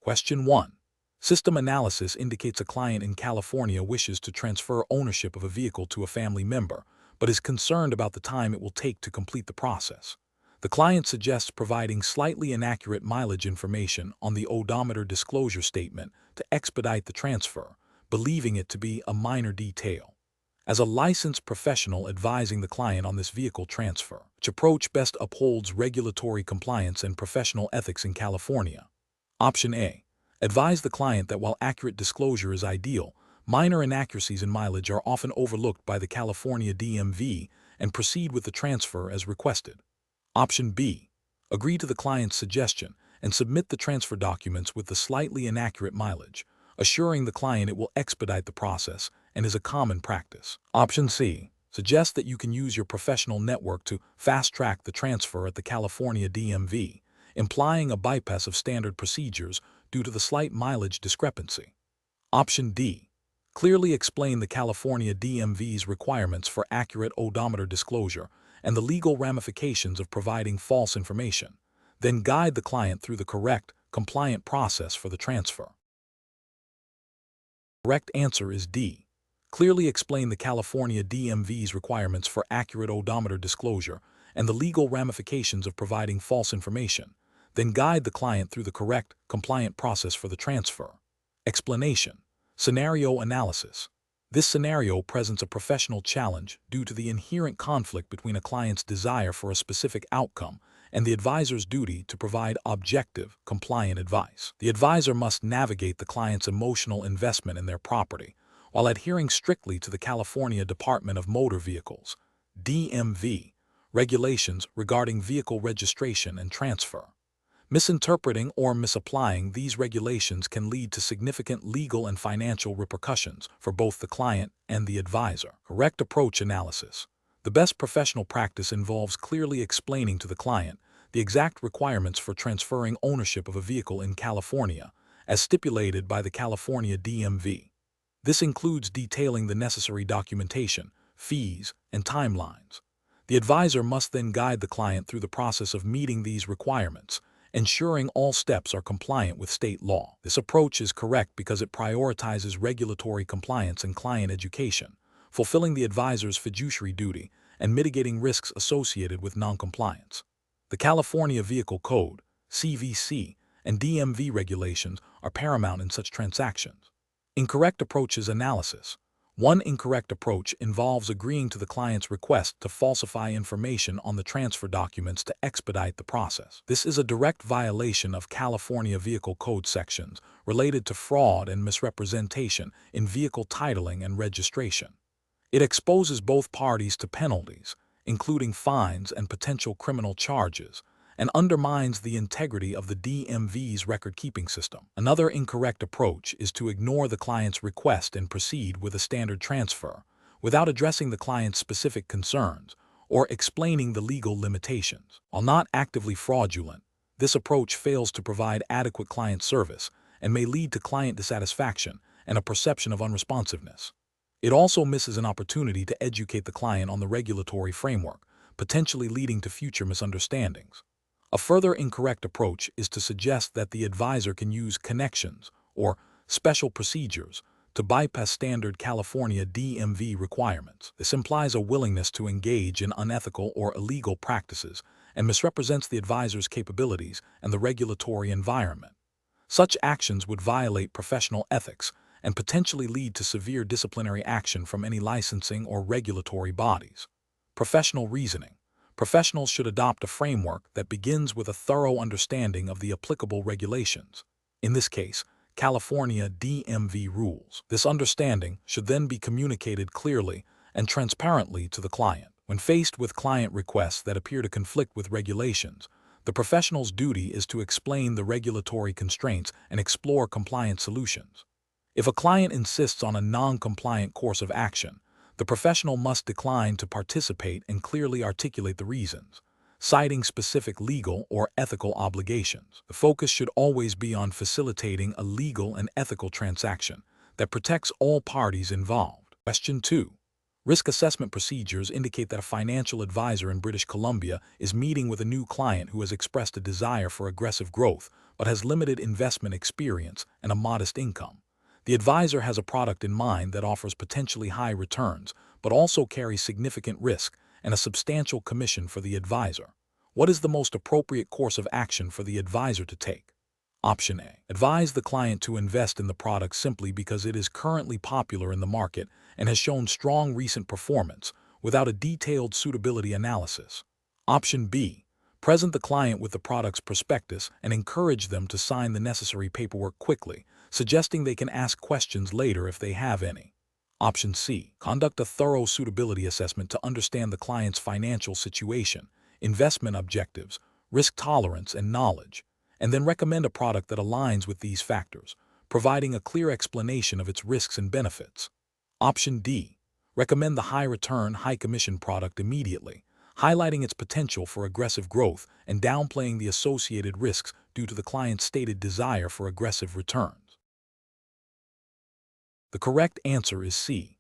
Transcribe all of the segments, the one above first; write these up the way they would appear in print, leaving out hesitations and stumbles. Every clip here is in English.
Question 1. System analysis indicates a client in California wishes to transfer ownership of a vehicle to a family member, but is concerned about the time it will take to complete the process. The client suggests providing slightly inaccurate mileage information on the odometer disclosure statement to expedite the transfer, believing it to be a minor detail. As a licensed professional advising the client on this vehicle transfer, which approach best upholds regulatory compliance and professional ethics in California? Option A. Advise the client that while accurate disclosure is ideal, minor inaccuracies in mileage are often overlooked by the California DMV and proceed with the transfer as requested. Option B. Agree to the client's suggestion and submit the transfer documents with the slightly inaccurate mileage, assuring the client it will expedite the process and is a common practice. Option C. Suggest that you can use your professional network to fast-track the transfer at the California DMV, implying a bypass of standard procedures due to the slight mileage discrepancy. Option D. Clearly explain the California DMV's requirements for accurate odometer disclosure and the legal ramifications of providing false information. Then guide the client through the correct, compliant process for the transfer. The correct answer is D. Clearly explain the California DMV's requirements for accurate odometer disclosure and the legal ramifications of providing false information. Then guide the client through the correct, compliant process for the transfer. Explanation. Scenario analysis. This scenario presents a professional challenge due to the inherent conflict between a client's desire for a specific outcome and the advisor's duty to provide objective, compliant advice. The advisor must navigate the client's emotional investment in their property while adhering strictly to the California Department of Motor Vehicles, DMV, regulations regarding vehicle registration and transfer. Misinterpreting or misapplying these regulations can lead to significant legal and financial repercussions for both the client and the advisor. Correct approach analysis. The best professional practice involves clearly explaining to the client the exact requirements for transferring ownership of a vehicle in California, as stipulated by the California DMV. This includes detailing the necessary documentation, fees, and timelines. The advisor must then guide the client through the process of meeting these requirements, ensuring all steps are compliant with state law. This approach is correct because it prioritizes regulatory compliance and client education, fulfilling the advisor's fiduciary duty and mitigating risks associated with noncompliance. The California Vehicle Code, CVC, and DMV regulations are paramount in such transactions. Incorrect approaches analysis. One incorrect approach involves agreeing to the client's request to falsify information on the transfer documents to expedite the process. This is a direct violation of California Vehicle Code sections related to fraud and misrepresentation in vehicle titling and registration. It exposes both parties to penalties, including fines and potential criminal charges, and undermines the integrity of the DMV's record-keeping system. Another incorrect approach is to ignore the client's request and proceed with a standard transfer, without addressing the client's specific concerns or explaining the legal limitations. While not actively fraudulent, this approach fails to provide adequate client service and may lead to client dissatisfaction and a perception of unresponsiveness. It also misses an opportunity to educate the client on the regulatory framework, potentially leading to future misunderstandings. A further incorrect approach is to suggest that the advisor can use connections or special procedures to bypass standard California DMV requirements. This implies a willingness to engage in unethical or illegal practices and misrepresents the advisor's capabilities and the regulatory environment. Such actions would violate professional ethics and potentially lead to severe disciplinary action from any licensing or regulatory bodies. Professional reasoning. Professionals should adopt a framework that begins with a thorough understanding of the applicable regulations. In this case, California DMV rules. This understanding should then be communicated clearly and transparently to the client. When faced with client requests that appear to conflict with regulations, the professional's duty is to explain the regulatory constraints and explore compliant solutions. If a client insists on a non-compliant course of action, the professional must decline to participate and clearly articulate the reasons, citing specific legal or ethical obligations. The focus should always be on facilitating a legal and ethical transaction that protects all parties involved. Question 2. Risk assessment procedures indicate that a financial advisor in British Columbia is meeting with a new client who has expressed a desire for aggressive growth but has limited investment experience and a modest income. The advisor has a product in mind that offers potentially high returns, but also carries significant risk and a substantial commission for the advisor. What is the most appropriate course of action for the advisor to take? Option A. Advise the client to invest in the product simply because it is currently popular in the market and has shown strong recent performance, without a detailed suitability analysis. Option B. Present the client with the product's prospectus and encourage them to sign the necessary paperwork quickly, suggesting they can ask questions later if they have any. Option C. Conduct a thorough suitability assessment to understand the client's financial situation, investment objectives, risk tolerance, and knowledge, and then recommend a product that aligns with these factors, providing a clear explanation of its risks and benefits. Option D. Recommend the high-return, high-commission product immediately, highlighting its potential for aggressive growth and downplaying the associated risks due to the client's stated desire for aggressive returns. The correct answer is C.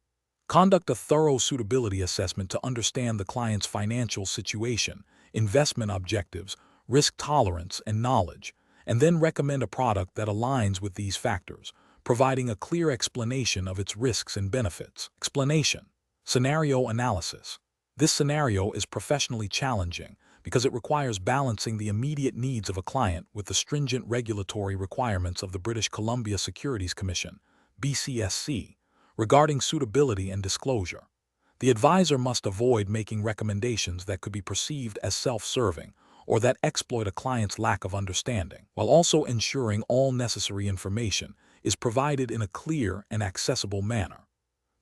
Conduct a thorough suitability assessment to understand the client's financial situation, investment objectives, risk tolerance, and knowledge, and then recommend a product that aligns with these factors, providing a clear explanation of its risks and benefits. Explanation. Scenario analysis. This scenario is professionally challenging because it requires balancing the immediate needs of a client with the stringent regulatory requirements of the British Columbia Securities Commission, BCSC, regarding suitability and disclosure. The advisor must avoid making recommendations that could be perceived as self-serving or that exploit a client's lack of understanding, while also ensuring all necessary information is provided in a clear and accessible manner.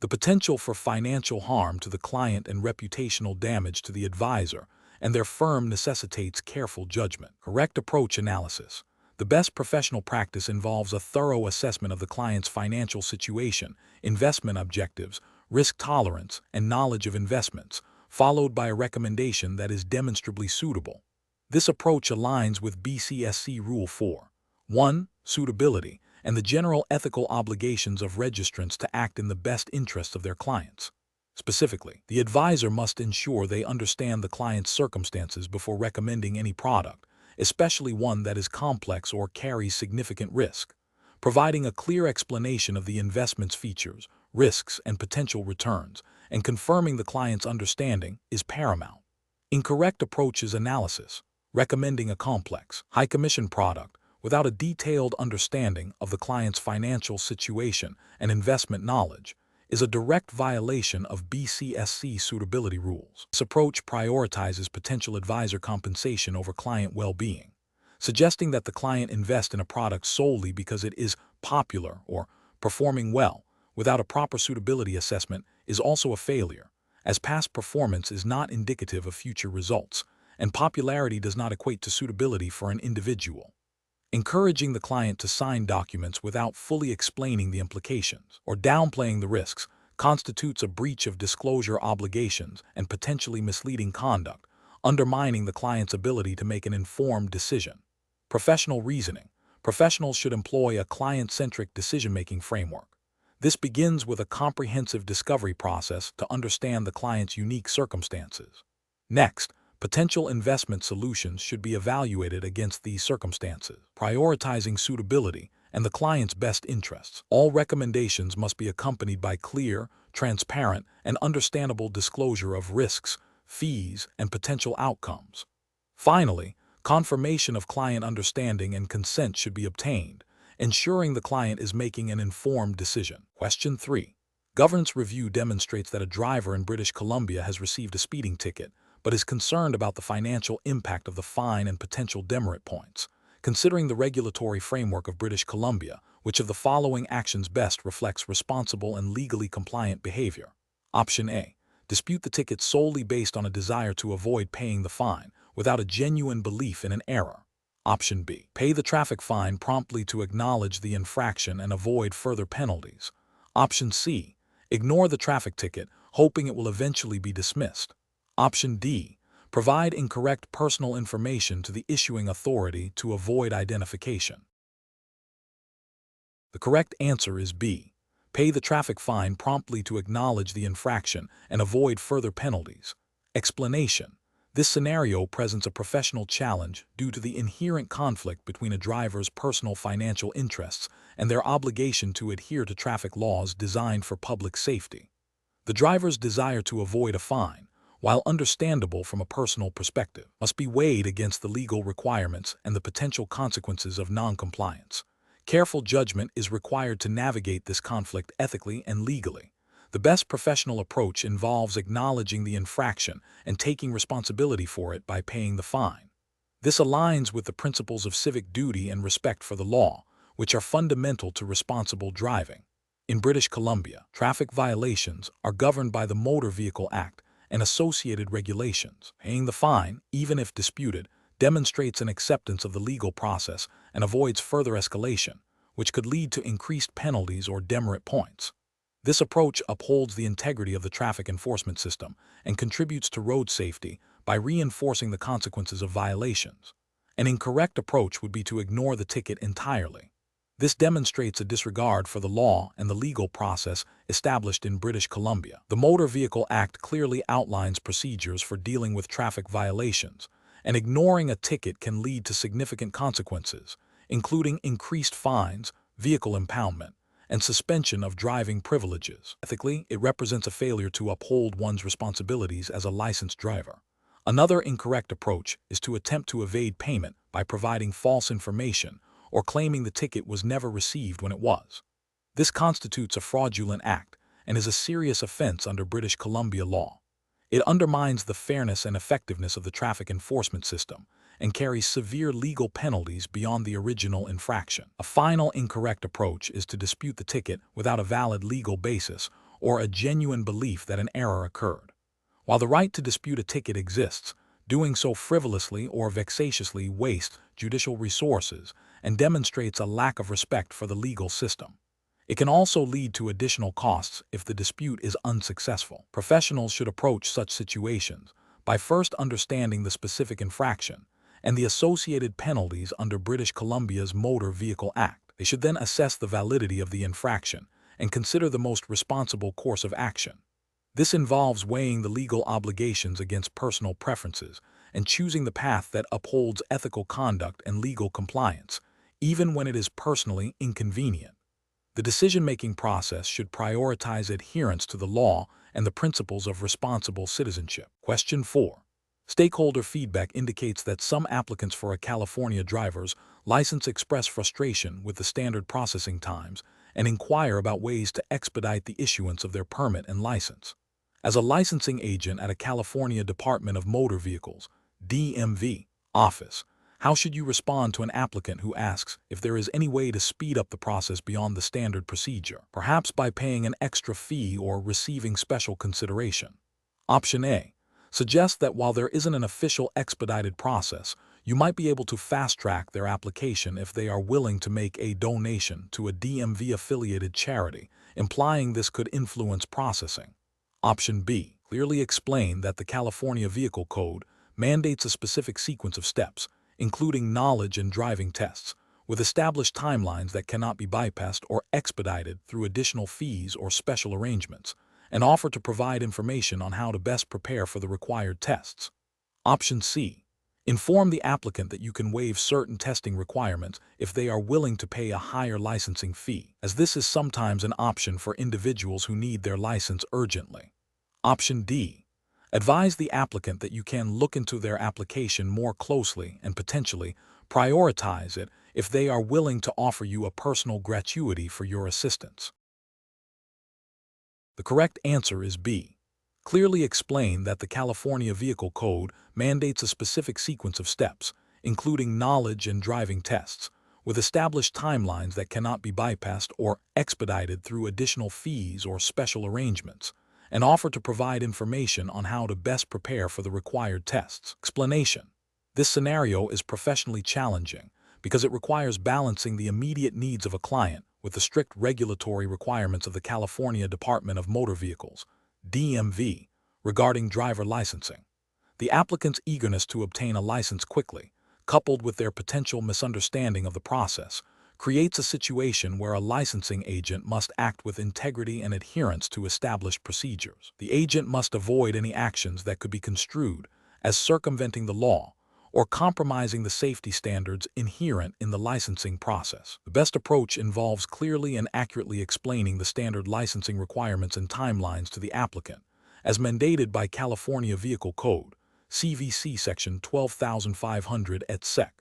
The potential for financial harm to the client and reputational damage to the advisor and their firm necessitates careful judgment. Correct approach analysis. The best professional practice involves a thorough assessment of the client's financial situation, investment objectives, risk tolerance, and knowledge of investments, followed by a recommendation that is demonstrably suitable. This approach aligns with BCSC Rule 4.1, suitability, and the general ethical obligations of registrants to act in the best interests of their clients. Specifically, the advisor must ensure they understand the client's circumstances before recommending any product, especially one that is complex or carries significant risk. Providing a clear explanation of the investment's features, risks, and potential returns, and confirming the client's understanding is paramount. Incorrect approach is analysis. Recommending a complex, high-commission product without a detailed understanding of the client's financial situation and investment knowledge is a direct violation of BCSC suitability rules. This approach prioritizes potential advisor compensation over client well-being, suggesting that the client invest in a product solely because it is popular or performing well without a proper suitability assessment is also a failure, as past performance is not indicative of future results, and popularity does not equate to suitability for an individual. Encouraging the client to sign documents without fully explaining the implications or downplaying the risks constitutes a breach of disclosure obligations and potentially misleading conduct, undermining the client's ability to make an informed decision. Professional reasoning. Professionals should employ a client-centric decision-making framework. This begins with a comprehensive discovery process to understand the client's unique circumstances. Next, potential investment solutions should be evaluated against these circumstances, prioritizing suitability and the client's best interests. All recommendations must be accompanied by clear, transparent, and understandable disclosure of risks, fees, and potential outcomes. Finally, confirmation of client understanding and consent should be obtained, ensuring the client is making an informed decision. Question 3. Governance review demonstrates that a driver in British Columbia has received a speeding ticket, but is concerned about the financial impact of the fine and potential demerit points. Considering the regulatory framework of British Columbia, which of the following actions best reflects responsible and legally compliant behavior? Option A. Dispute the ticket solely based on a desire to avoid paying the fine, without a genuine belief in an error. Option B. Pay the traffic fine promptly to acknowledge the infraction and avoid further penalties. Option C. Ignore the traffic ticket, hoping it will eventually be dismissed. Option D. Provide incorrect personal information to the issuing authority to avoid identification. The correct answer is B. Pay the traffic fine promptly to acknowledge the infraction and avoid further penalties. Explanation. This scenario presents a professional challenge due to the inherent conflict between a driver's personal financial interests and their obligation to adhere to traffic laws designed for public safety. The driver's desire to avoid a fine, while understandable from a personal perspective, must be weighed against the legal requirements and the potential consequences of noncompliance. Careful judgment is required to navigate this conflict ethically and legally. The best professional approach involves acknowledging the infraction and taking responsibility for it by paying the fine. This aligns with the principles of civic duty and respect for the law, which are fundamental to responsible driving. In British Columbia, traffic violations are governed by the Motor Vehicle Act and associated regulations. Paying the fine, even if disputed, demonstrates an acceptance of the legal process and avoids further escalation, which could lead to increased penalties or demerit points. This approach upholds the integrity of the traffic enforcement system and contributes to road safety by reinforcing the consequences of violations. An incorrect approach would be to ignore the ticket entirely. This demonstrates a disregard for the law and the legal process established in British Columbia. The Motor Vehicle Act clearly outlines procedures for dealing with traffic violations, and ignoring a ticket can lead to significant consequences, including increased fines, vehicle impoundment, and suspension of driving privileges. Ethically, it represents a failure to uphold one's responsibilities as a licensed driver. Another incorrect approach is to attempt to evade payment by providing false information or claiming the ticket was never received when it was. This constitutes a fraudulent act and is a serious offense under British Columbia law. It undermines the fairness and effectiveness of the traffic enforcement system and carries severe legal penalties beyond the original infraction. A final incorrect approach is to dispute the ticket without a valid legal basis or a genuine belief that an error occurred. While the right to dispute a ticket exists, doing so frivolously or vexatiously wastes judicial resources and demonstrates a lack of respect for the legal system. It can also lead to additional costs if the dispute is unsuccessful. Professionals should approach such situations by first understanding the specific infraction and the associated penalties under British Columbia's Motor Vehicle Act. They should then assess the validity of the infraction and consider the most responsible course of action. This involves weighing the legal obligations against personal preferences and choosing the path that upholds ethical conduct and legal compliance, even when it is personally inconvenient. The decision-making process should prioritize adherence to the law and the principles of responsible citizenship. Question 4. Stakeholder feedback indicates that some applicants for a California driver's license express frustration with the standard processing times and inquire about ways to expedite the issuance of their permit and license. As a licensing agent at a California Department of Motor Vehicles (DMV) office, how should you respond to an applicant who asks if there is any way to speed up the process beyond the standard procedure, perhaps by paying an extra fee or receiving special consideration? Option A. Suggest that while there isn't an official expedited process, you might be able to fast-track their application if they are willing to make a donation to a DMV-affiliated charity, implying this could influence processing. Option B. Clearly explain that the California Vehicle Code mandates a specific sequence of steps, including knowledge and driving tests, with established timelines that cannot be bypassed or expedited through additional fees or special arrangements, and offer to provide information on how to best prepare for the required tests. Option C. Inform the applicant that you can waive certain testing requirements if they are willing to pay a higher licensing fee, as this is sometimes an option for individuals who need their license urgently. Option D. Advise the applicant that you can look into their application more closely and potentially prioritize it if they are willing to offer you a personal gratuity for your assistance. The correct answer is B. Clearly explain that the California Vehicle Code mandates a specific sequence of steps, including knowledge and driving tests, with established timelines that cannot be bypassed or expedited through additional fees or special arrangements, and offer to provide information on how to best prepare for the required tests. Explanation. This scenario is professionally challenging because it requires balancing the immediate needs of a client with the strict regulatory requirements of the California Department of Motor Vehicles (DMV) regarding driver licensing. The applicant's eagerness to obtain a license quickly, coupled with their potential misunderstanding of the process, creates a situation where a licensing agent must act with integrity and adherence to established procedures. The agent must avoid any actions that could be construed as circumventing the law or compromising the safety standards inherent in the licensing process. The best approach involves clearly and accurately explaining the standard licensing requirements and timelines to the applicant, as mandated by California Vehicle Code, CVC Section 12500 et seq.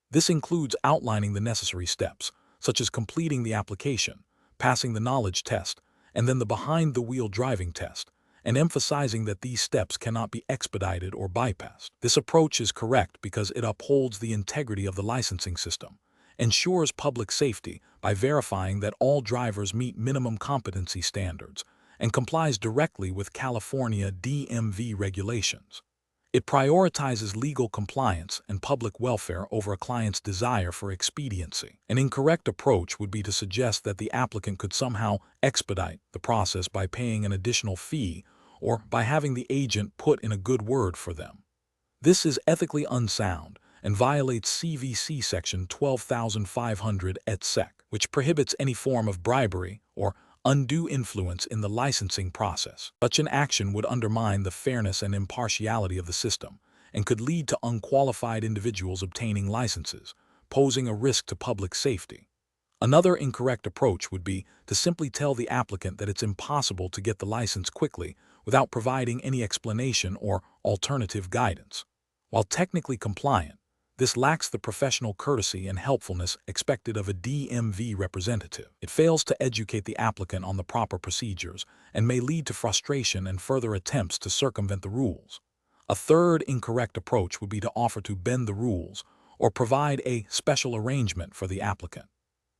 This includes outlining the necessary steps, such as completing the application, passing the knowledge test, and then the behind-the-wheel driving test, and emphasizing that these steps cannot be expedited or bypassed. This approach is correct because it upholds the integrity of the licensing system, ensures public safety by verifying that all drivers meet minimum competency standards, and complies directly with California DMV regulations. It prioritizes legal compliance and public welfare over a client's desire for expediency. An incorrect approach would be to suggest that the applicant could somehow expedite the process by paying an additional fee or by having the agent put in a good word for them. This is ethically unsound and violates CVC Section 12500 et seq., which prohibits any form of bribery or undue influence in the licensing process. Such an action would undermine the fairness and impartiality of the system and could lead to unqualified individuals obtaining licenses, posing a risk to public safety. Another incorrect approach would be to simply tell the applicant that it's impossible to get the license quickly without providing any explanation or alternative guidance. While technically compliant, this lacks the professional courtesy and helpfulness expected of a DMV representative. It fails to educate the applicant on the proper procedures and may lead to frustration and further attempts to circumvent the rules. A third incorrect approach would be to offer to bend the rules or provide a special arrangement for the applicant.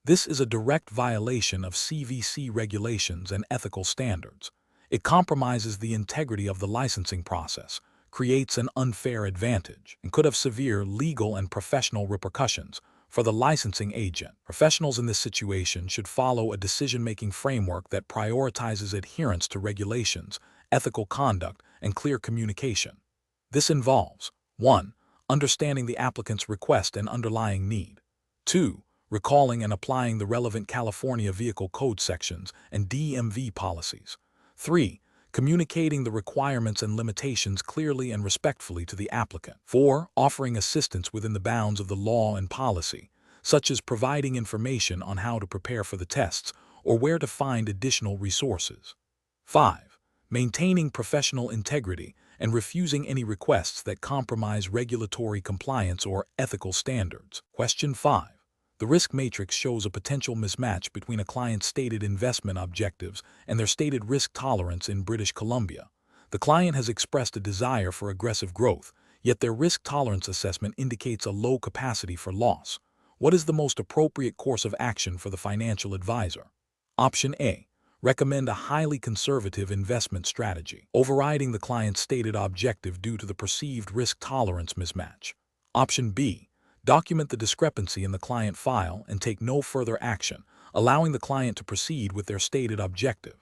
This is a direct violation of CVC regulations and ethical standards. It compromises the integrity of the licensing process, creates an unfair advantage, and could have severe legal and professional repercussions for the licensing agent. Professionals in this situation should follow a decision-making framework that prioritizes adherence to regulations, ethical conduct, and clear communication. This involves 1. Understanding the applicant's request and underlying need. 2. Recalling and applying the relevant California Vehicle Code sections and DMV policies. 3. Communicating the requirements and limitations clearly and respectfully to the applicant. 4. Offering assistance within the bounds of the law and policy, such as providing information on how to prepare for the tests or where to find additional resources. 5. Maintaining professional integrity and refusing any requests that compromise regulatory compliance or ethical standards. Question 5. The risk matrix shows a potential mismatch between a client's stated investment objectives and their stated risk tolerance in British Columbia. The client has expressed a desire for aggressive growth, yet their risk tolerance assessment indicates a low capacity for loss. What is the most appropriate course of action for the financial advisor? Option A. Recommend a highly conservative investment strategy, overriding the client's stated objective due to the perceived risk tolerance mismatch. Option B. Document the discrepancy in the client file and take no further action, allowing the client to proceed with their stated objective.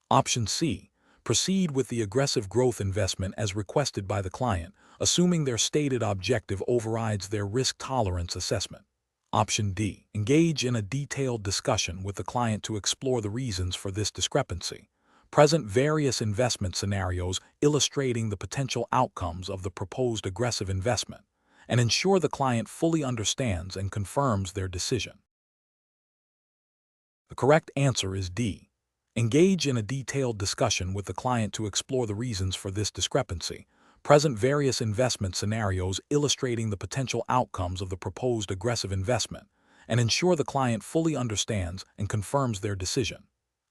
Option C. Proceed with the aggressive growth investment as requested by the client, assuming their stated objective overrides their risk tolerance assessment. Option D. Engage in a detailed discussion with the client to explore the reasons for this discrepancy. Present various investment scenarios illustrating the potential outcomes of the proposed aggressive investment, and ensure the client fully understands and confirms their decision. The correct answer is D. Engage in a detailed discussion with the client to explore the reasons for this discrepancy. Present various investment scenarios illustrating the potential outcomes of the proposed aggressive investment, and ensure the client fully understands and confirms their decision.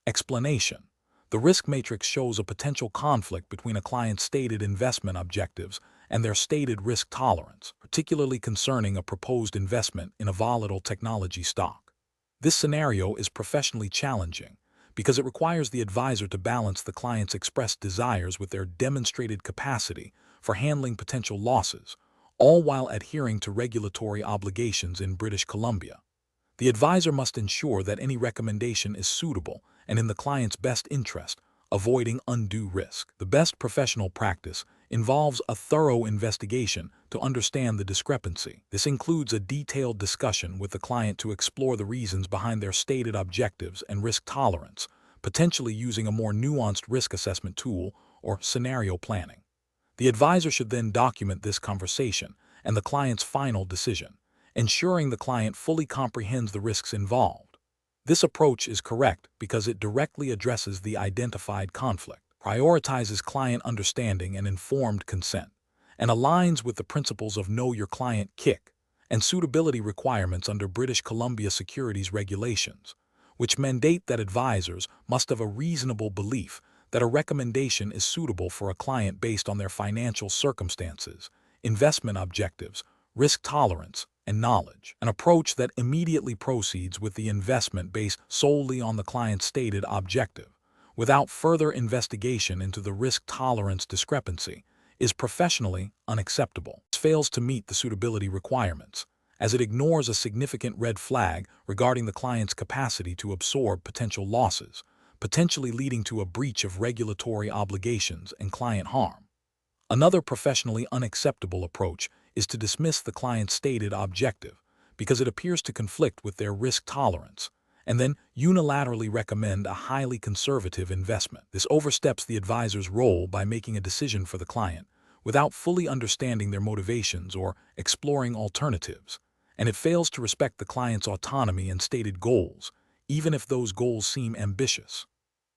Explanation. The risk matrix shows a potential conflict between a client's stated investment objectives and their stated risk tolerance, particularly concerning a proposed investment in a volatile technology stock. This scenario is professionally challenging because it requires the advisor to balance the client's expressed desires with their demonstrated capacity for handling potential losses, all while adhering to regulatory obligations in British Columbia. The advisor must ensure that any recommendation is suitable and in the client's best interest, avoiding undue risk. The best professional practice involves a thorough investigation to understand the discrepancy. This includes a detailed discussion with the client to explore the reasons behind their stated objectives and risk tolerance, potentially using a more nuanced risk assessment tool or scenario planning. The advisor should then document this conversation and the client's final decision, ensuring the client fully comprehends the risks involved. This approach is correct because it directly addresses the identified conflict, prioritizes client understanding and informed consent, and aligns with the principles of Know Your Client (KIC) and suitability requirements under British Columbia securities regulations, which mandate that advisors must have a reasonable belief that a recommendation is suitable for a client based on their financial circumstances, investment objectives, risk tolerance, and knowledge. An approach that immediately proceeds with the investment based solely on the client's stated objective, without further investigation into the risk tolerance discrepancy, is professionally unacceptable. It fails to meet the suitability requirements, as it ignores a significant red flag regarding the client's capacity to absorb potential losses, potentially leading to a breach of regulatory obligations and client harm. Another professionally unacceptable approach is to dismiss the client's stated objective because it appears to conflict with their risk tolerance, and then unilaterally recommend a highly conservative investment. This oversteps the advisor's role by making a decision for the client without fully understanding their motivations or exploring alternatives, and it fails to respect the client's autonomy and stated goals, even if those goals seem ambitious.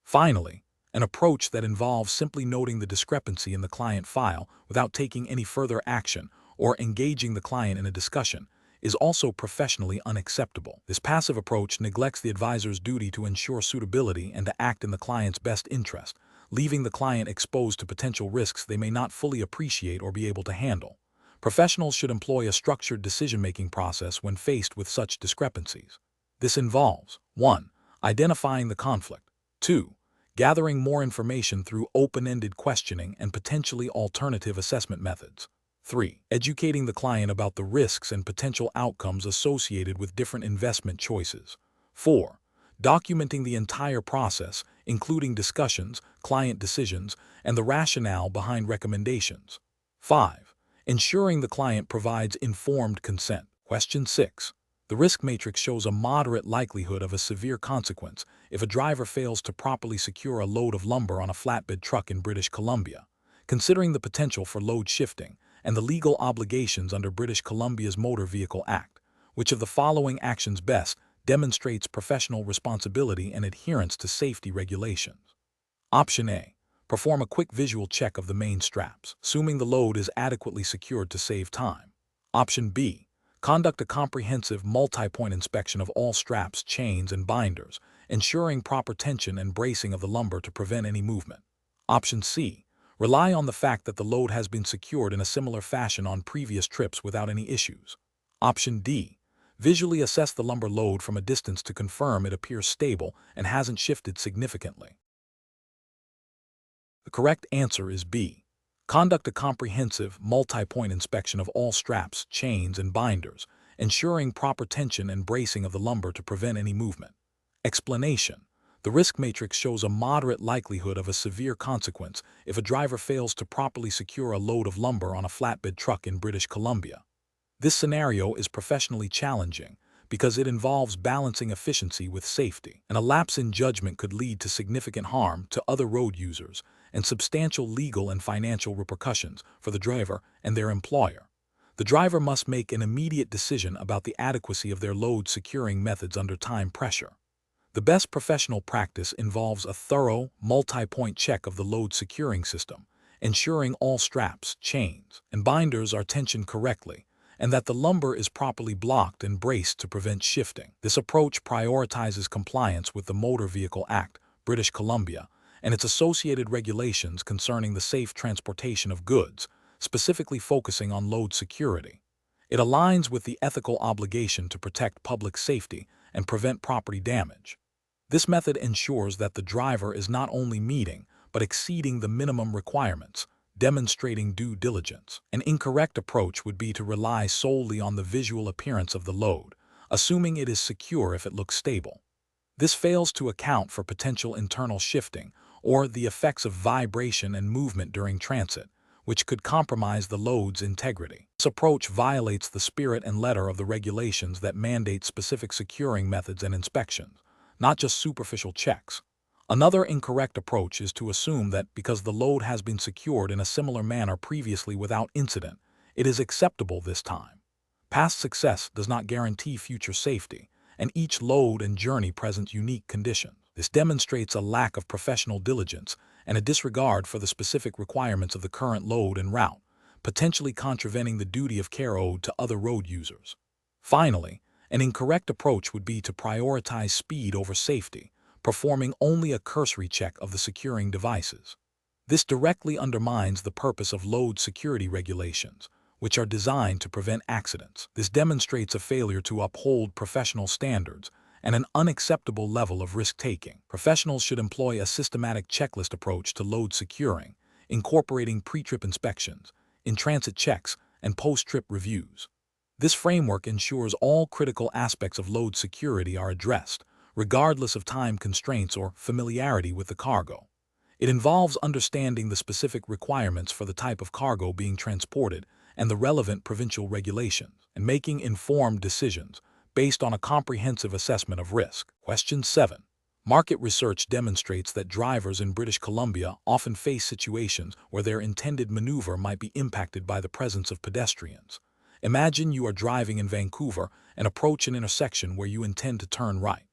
Finally, an approach that involves simply noting the discrepancy in the client file without taking any further action or engaging the client in a discussion is also professionally unacceptable. This passive approach neglects the advisor's duty to ensure suitability and to act in the client's best interest, leaving the client exposed to potential risks they may not fully appreciate or be able to handle. Professionals should employ a structured decision-making process when faced with such discrepancies. This involves 1. Identifying the conflict, 2. Gathering more information through open-ended questioning and potentially alternative assessment methods, 3. Educating the client about the risks and potential outcomes associated with different investment choices, 4. Documenting the entire process, including discussions, client decisions, and the rationale behind recommendations, 5. Ensuring the client provides informed consent. Question 6. The risk matrix shows a moderate likelihood of a severe consequence if a driver fails to properly secure a load of lumber on a flatbed truck in British Columbia. Considering the potential for load shifting and the legal obligations under British Columbia's Motor Vehicle Act, which of the following actions best demonstrates professional responsibility and adherence to safety regulations? Option A. Perform a quick visual check of the main straps, assuming the load is adequately secured to save time. Option B. Conduct a comprehensive multi-point inspection of all straps, chains, and binders, ensuring proper tension and bracing of the lumber to prevent any movement. Option C. Rely on the fact that the load has been secured in a similar fashion on previous trips without any issues. Option D. Visually assess the lumber load from a distance to confirm it appears stable and hasn't shifted significantly. The correct answer is B. Conduct a comprehensive, multi-point inspection of all straps, chains, and binders, ensuring proper tension and bracing of the lumber to prevent any movement. Explanation. The risk matrix shows a moderate likelihood of a severe consequence if a driver fails to properly secure a load of lumber on a flatbed truck in British Columbia. This scenario is professionally challenging because it involves balancing efficiency with safety, and a lapse in judgment could lead to significant harm to other road users and substantial legal and financial repercussions for the driver and their employer. The driver must make an immediate decision about the adequacy of their load securing methods under time pressure. The best professional practice involves a thorough, multi-point check of the load securing system, ensuring all straps, chains, and binders are tensioned correctly, and that the lumber is properly blocked and braced to prevent shifting. This approach prioritizes compliance with the Motor Vehicle Act, British Columbia, and its associated regulations concerning the safe transportation of goods, specifically focusing on load security. It aligns with the ethical obligation to protect public safety and prevent property damage. This method ensures that the driver is not only meeting but exceeding the minimum requirements, demonstrating due diligence. An incorrect approach would be to rely solely on the visual appearance of the load, assuming it is secure if it looks stable. This fails to account for potential internal shifting or the effects of vibration and movement during transit, which could compromise the load's integrity. This approach violates the spirit and letter of the regulations that mandate specific securing methods and inspections, not just superficial checks. Another incorrect approach is to assume that because the load has been secured in a similar manner previously without incident, it is acceptable this time. Past success does not guarantee future safety, and each load and journey presents unique conditions. This demonstrates a lack of professional diligence and a disregard for the specific requirements of the current load and route, potentially contravening the duty of care owed to other road users. Finally, an incorrect approach would be to prioritize speed over safety, performing only a cursory check of the securing devices. This directly undermines the purpose of load security regulations, which are designed to prevent accidents. This demonstrates a failure to uphold professional standards and an unacceptable level of risk-taking. Professionals should employ a systematic checklist approach to load securing, incorporating pre-trip inspections, in-transit checks, and post-trip reviews. This framework ensures all critical aspects of load security are addressed, regardless of time constraints or familiarity with the cargo. It involves understanding the specific requirements for the type of cargo being transported and the relevant provincial regulations, and making informed decisions based on a comprehensive assessment of risk. Question 7. Market research demonstrates that drivers in British Columbia often face situations where their intended maneuver might be impacted by the presence of pedestrians. Imagine you are driving in Vancouver and approach an intersection where you intend to turn right.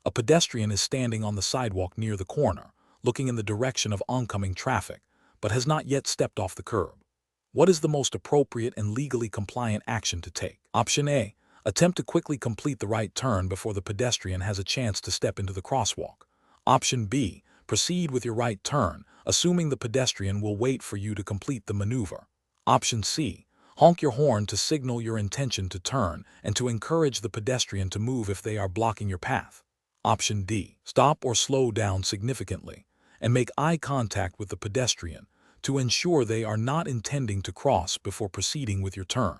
A pedestrian is standing on the sidewalk near the corner, looking in the direction of oncoming traffic, but has not yet stepped off the curb. What is the most appropriate and legally compliant action to take? Option A. Attempt to quickly complete the right turn before the pedestrian has a chance to step into the crosswalk. Option B. Proceed with your right turn, assuming the pedestrian will wait for you to complete the maneuver. Option C. Honk your horn to signal your intention to turn and to encourage the pedestrian to move if they are blocking your path. Option D. Stop or slow down significantly and make eye contact with the pedestrian to ensure they are not intending to cross before proceeding with your turn.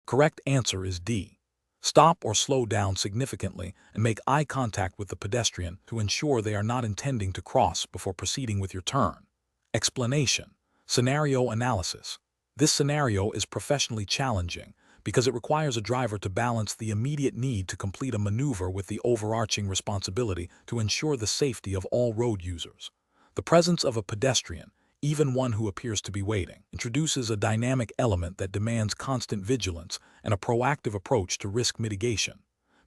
Correct answer is D. Stop or slow down significantly and make eye contact with the pedestrian to ensure they are not intending to cross before proceeding with your turn. Explanation. Scenario analysis. This scenario is professionally challenging because it requires a driver to balance the immediate need to complete a maneuver with the overarching responsibility to ensure the safety of all road users. The presence of a pedestrian, even one who appears to be waiting, introduces a dynamic element that demands constant vigilance and a proactive approach to risk mitigation.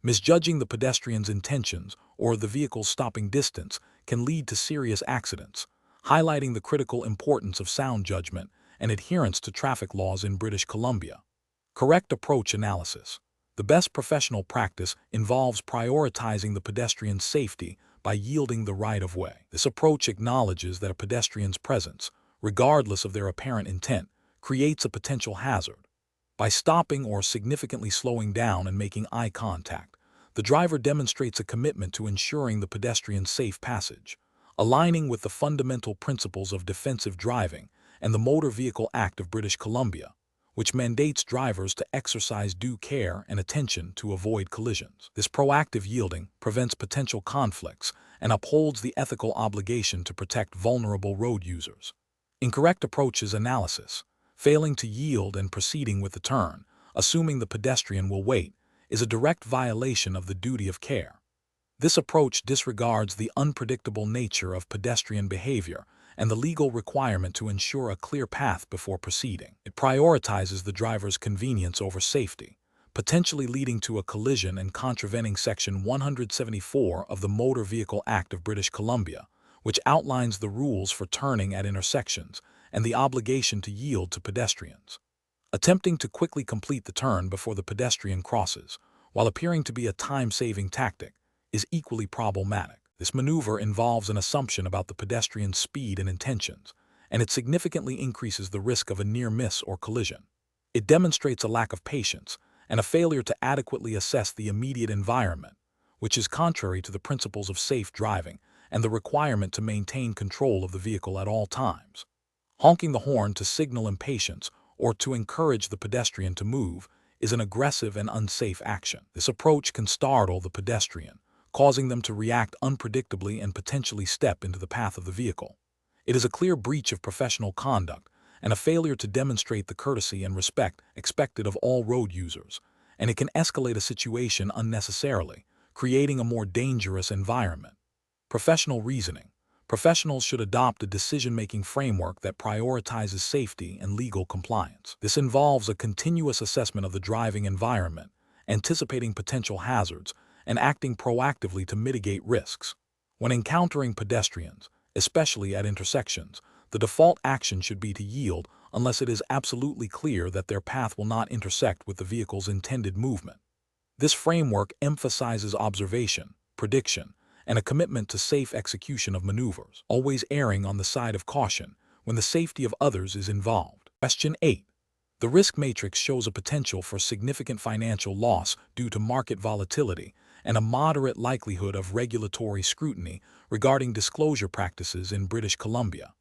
Misjudging the pedestrian's intentions or the vehicle's stopping distance can lead to serious accidents, highlighting the critical importance of sound judgment and adherence to traffic laws in British Columbia. Correct approach analysis. The best professional practice involves prioritizing the pedestrian's safety by yielding the right-of-way. This approach acknowledges that a pedestrian's presence, regardless of their apparent intent, creates a potential hazard. By stopping or significantly slowing down and making eye contact, the driver demonstrates a commitment to ensuring the pedestrian's safe passage, aligning with the fundamental principles of defensive driving and the Motor Vehicle Act of British Columbia, which mandates drivers to exercise due care and attention to avoid collisions. This proactive yielding prevents potential conflicts and upholds the ethical obligation to protect vulnerable road users. Incorrect approach is analysis. Failing to yield and proceeding with the turn, assuming the pedestrian will wait, is a direct violation of the duty of care. This approach disregards the unpredictable nature of pedestrian behavior and the legal requirement to ensure a clear path before proceeding. It prioritizes the driver's convenience over safety, potentially leading to a collision and contravening Section 174 of the Motor Vehicle Act of British Columbia, which outlines the rules for turning at intersections and the obligation to yield to pedestrians. Attempting to quickly complete the turn before the pedestrian crosses, while appearing to be a time-saving tactic, is equally problematic. This maneuver involves an assumption about the pedestrian's speed and intentions, and it significantly increases the risk of a near miss or collision. It demonstrates a lack of patience and a failure to adequately assess the immediate environment, which is contrary to the principles of safe driving and the requirement to maintain control of the vehicle at all times. Honking the horn to signal impatience or to encourage the pedestrian to move is an aggressive and unsafe action. This approach can startle the pedestrian, causing them to react unpredictably and potentially step into the path of the vehicle. It is a clear breach of professional conduct and a failure to demonstrate the courtesy and respect expected of all road users, and it can escalate a situation unnecessarily, creating a more dangerous environment. Professional reasoning. Professionals should adopt a decision-making framework that prioritizes safety and legal compliance. This involves a continuous assessment of the driving environment, anticipating potential hazards, and acting proactively to mitigate risks. When encountering pedestrians, especially at intersections, the default action should be to yield unless it is absolutely clear that their path will not intersect with the vehicle's intended movement. This framework emphasizes observation, prediction, and a commitment to safe execution of maneuvers, always erring on the side of caution when the safety of others is involved. Question 8. The risk matrix shows a potential for significant financial loss due to market volatility and a moderate likelihood of regulatory scrutiny regarding disclosure practices in British Columbia.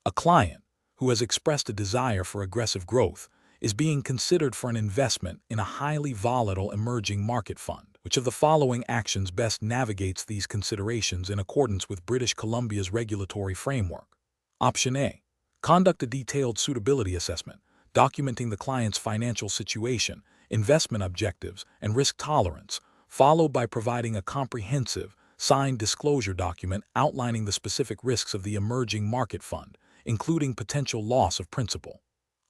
A client who has expressed a desire for aggressive growth is being considered for an investment in a highly volatile emerging market fund. Which of the following actions best navigates these considerations in accordance with British Columbia's regulatory framework? Option A. Conduct a detailed suitability assessment, documenting the client's financial situation, investment objectives, and risk tolerance, followed by providing a comprehensive, signed disclosure document outlining the specific risks of the emerging market fund, including potential loss of principal.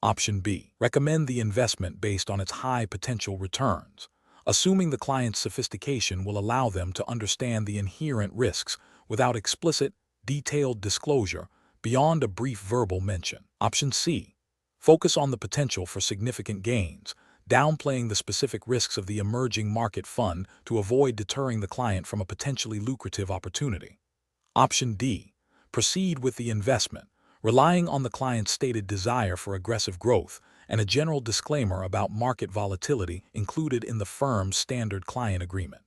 Option B. Recommend the investment based on its high potential returns, assuming the client's sophistication will allow them to understand the inherent risks without explicit, detailed disclosure beyond a brief verbal mention. Option C. Focus on the potential for significant gains, downplaying the specific risks of the emerging market fund to avoid deterring the client from a potentially lucrative opportunity. Option D. Proceed with the investment, relying on the client's stated desire for aggressive growth and a general disclaimer about market volatility included in the firm's standard client agreement.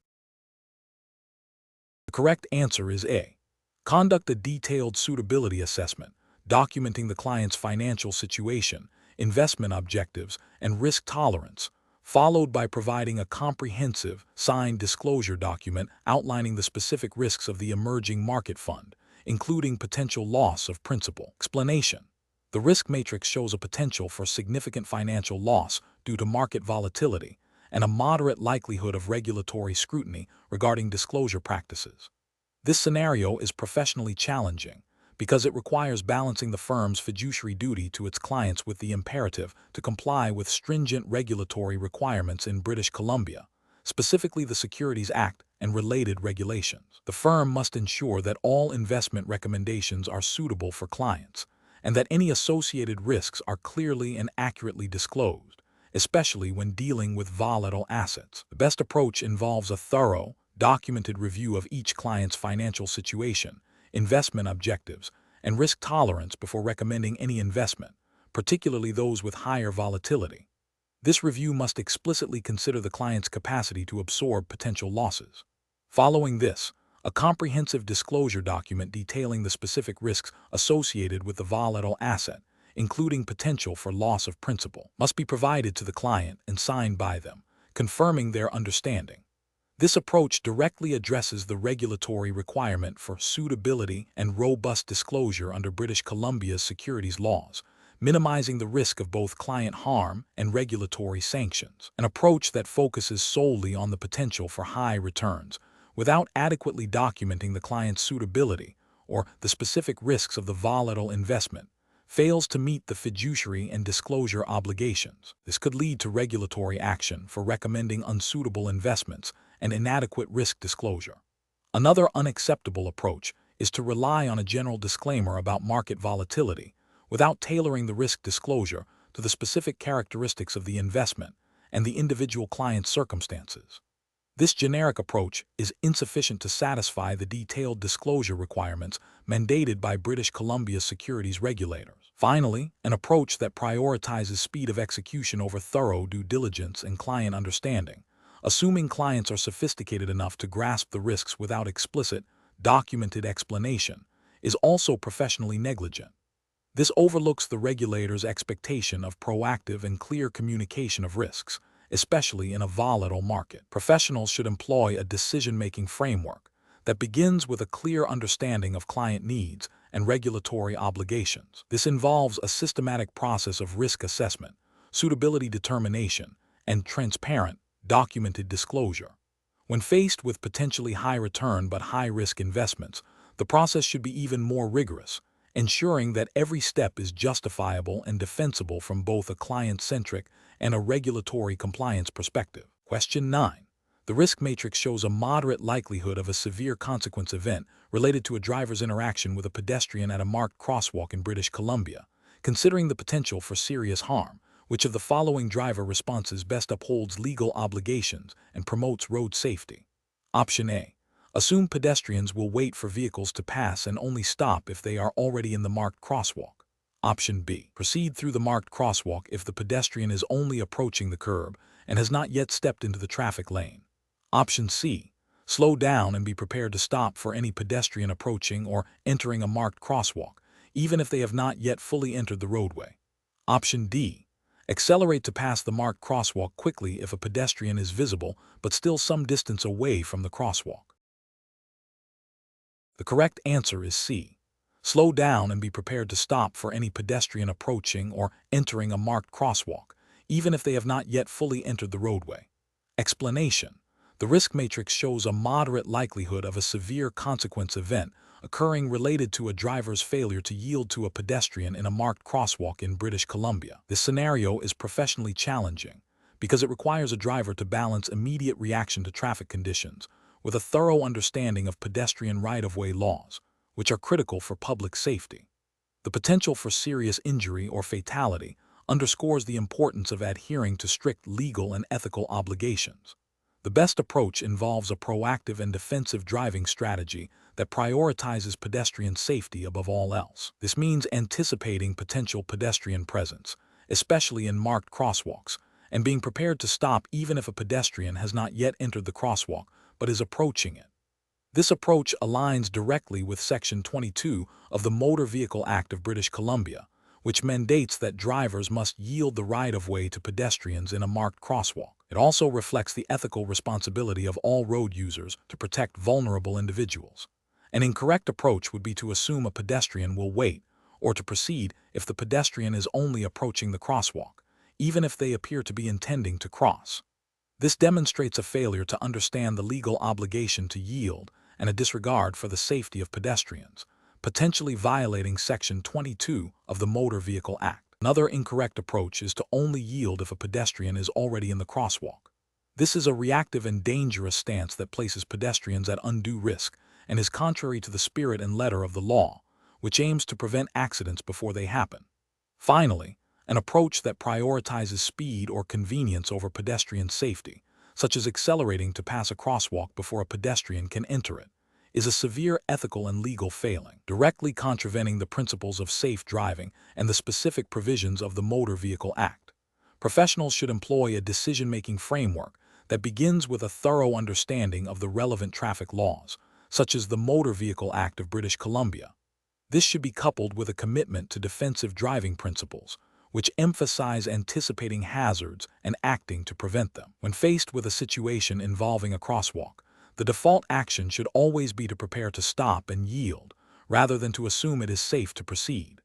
The correct answer is A. Conduct a detailed suitability assessment, documenting the client's financial situation, investment objectives, and risk tolerance, followed by providing a comprehensive, signed disclosure document outlining the specific risks of the emerging market fund, including potential loss of principal. Explanation. The risk matrix shows a potential for significant financial loss due to market volatility and a moderate likelihood of regulatory scrutiny regarding disclosure practices. This scenario is professionally challenging because it requires balancing the firm's fiduciary duty to its clients with the imperative to comply with stringent regulatory requirements in British Columbia, specifically the Securities Act and related regulations. The firm must ensure that all investment recommendations are suitable for clients, and that any associated risks are clearly and accurately disclosed, especially when dealing with volatile assets. The best approach involves a thorough, documented review of each client's financial situation, investment objectives, and risk tolerance before recommending any investment, particularly those with higher volatility. This review must explicitly consider the client's capacity to absorb potential losses. Following this, a comprehensive disclosure document detailing the specific risks associated with the volatile asset, including potential for loss of principal, must be provided to the client and signed by them, confirming their understanding. This approach directly addresses the regulatory requirement for suitability and robust disclosure under British Columbia's securities laws, minimizing the risk of both client harm and regulatory sanctions. An approach that focuses solely on the potential for high returns, without adequately documenting the client's suitability or the specific risks of the volatile investment, fails to meet the fiduciary and disclosure obligations. This could lead to regulatory action for recommending unsuitable investments and inadequate risk disclosure. Another unacceptable approach is to rely on a general disclaimer about market volatility without tailoring the risk disclosure to the specific characteristics of the investment and the individual client's circumstances. This generic approach is insufficient to satisfy the detailed disclosure requirements mandated by British Columbia's securities regulators. Finally, an approach that prioritizes speed of execution over thorough due diligence and client understanding, assuming clients are sophisticated enough to grasp the risks without explicit, documented explanation, is also professionally negligent. This overlooks the regulator's expectation of proactive and clear communication of risks, especially in a volatile market. Professionals should employ a decision-making framework that begins with a clear understanding of client needs and regulatory obligations. This involves a systematic process of risk assessment, suitability determination, and transparent, documented disclosure. When faced with potentially high-return but high-risk investments, the process should be even more rigorous, ensuring that every step is justifiable and defensible from both a client-centric and a regulatory compliance perspective. Question 9. The risk matrix shows a moderate likelihood of a severe consequence event related to a driver's interaction with a pedestrian at a marked crosswalk in British Columbia. Considering the potential for serious harm, which of the following driver responses best upholds legal obligations and promotes road safety? Option A. Assume pedestrians will wait for vehicles to pass and only stop if they are already in the marked crosswalk. Option B. Proceed through the marked crosswalk if the pedestrian is only approaching the curb and has not yet stepped into the traffic lane. Option C. Slow down and be prepared to stop for any pedestrian approaching or entering a marked crosswalk, even if they have not yet fully entered the roadway. Option D. Accelerate to pass the marked crosswalk quickly if a pedestrian is visible but still some distance away from the crosswalk. The correct answer is C. Slow down and be prepared to stop for any pedestrian approaching or entering a marked crosswalk, even if they have not yet fully entered the roadway. Explanation. The risk matrix shows a moderate likelihood of a severe consequence event occurring related to a driver's failure to yield to a pedestrian in a marked crosswalk in British Columbia. This scenario is professionally challenging because it requires a driver to balance immediate reaction to traffic conditions with a thorough understanding of pedestrian right-of-way laws, which are critical for public safety. The potential for serious injury or fatality underscores the importance of adhering to strict legal and ethical obligations. The best approach involves a proactive and defensive driving strategy that prioritizes pedestrian safety above all else. This means anticipating potential pedestrian presence, especially in marked crosswalks, and being prepared to stop even if a pedestrian has not yet entered the crosswalk but is approaching it. This approach aligns directly with Section 22 of the Motor Vehicle Act of British Columbia, which mandates that drivers must yield the right-of-way to pedestrians in a marked crosswalk. It also reflects the ethical responsibility of all road users to protect vulnerable individuals. An incorrect approach would be to assume a pedestrian will wait, or to proceed if the pedestrian is only approaching the crosswalk, even if they appear to be intending to cross. This demonstrates a failure to understand the legal obligation to yield and a disregard for the safety of pedestrians, potentially violating Section 22 of the Motor Vehicle Act. Another incorrect approach is to only yield if a pedestrian is already in the crosswalk. This is a reactive and dangerous stance that places pedestrians at undue risk and is contrary to the spirit and letter of the law, which aims to prevent accidents before they happen. Finally, an approach that prioritizes speed or convenience over pedestrian safety, such as accelerating to pass a crosswalk before a pedestrian can enter it, is a severe ethical and legal failing, directly contravening the principles of safe driving and the specific provisions of the Motor Vehicle Act. Professionals should employ a decision-making framework that begins with a thorough understanding of the relevant traffic laws, such as the Motor Vehicle Act of British Columbia. This should be coupled with a commitment to defensive driving principles, which emphasize anticipating hazards and acting to prevent them. When faced with a situation involving a crosswalk, the default action should always be to prepare to stop and yield, rather than to assume it is safe to proceed.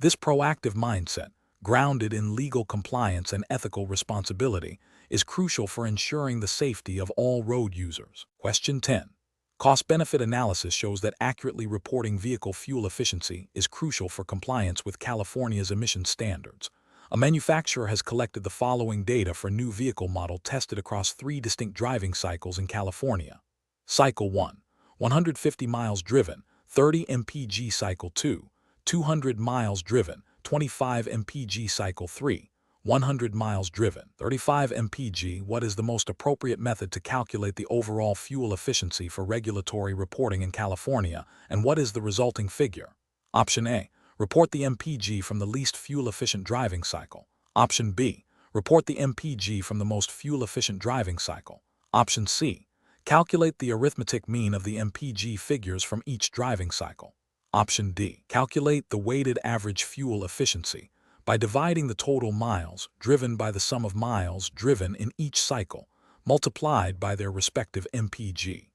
This proactive mindset, grounded in legal compliance and ethical responsibility, is crucial for ensuring the safety of all road users. Question 10. Cost-benefit analysis shows that accurately reporting vehicle fuel efficiency is crucial for compliance with California's emission standards. A manufacturer has collected the following data for a new vehicle model tested across 3 distinct driving cycles in California. Cycle 1, 150 miles driven, 30 mpg. Cycle 2, 200 miles driven, 25 mpg. Cycle 3, 100 miles driven, 35 mpg. What is the most appropriate method to calculate the overall fuel efficiency for regulatory reporting in California, and what is the resulting figure? Option A. Report the mpg from the least fuel-efficient driving cycle. Option B. Report the mpg from the most fuel-efficient driving cycle. Option C. Calculate the arithmetic mean of the mpg figures from each driving cycle. Option D. Calculate the weighted average fuel efficiency by dividing the total miles driven by the sum of miles driven in each cycle, multiplied by their respective mpg.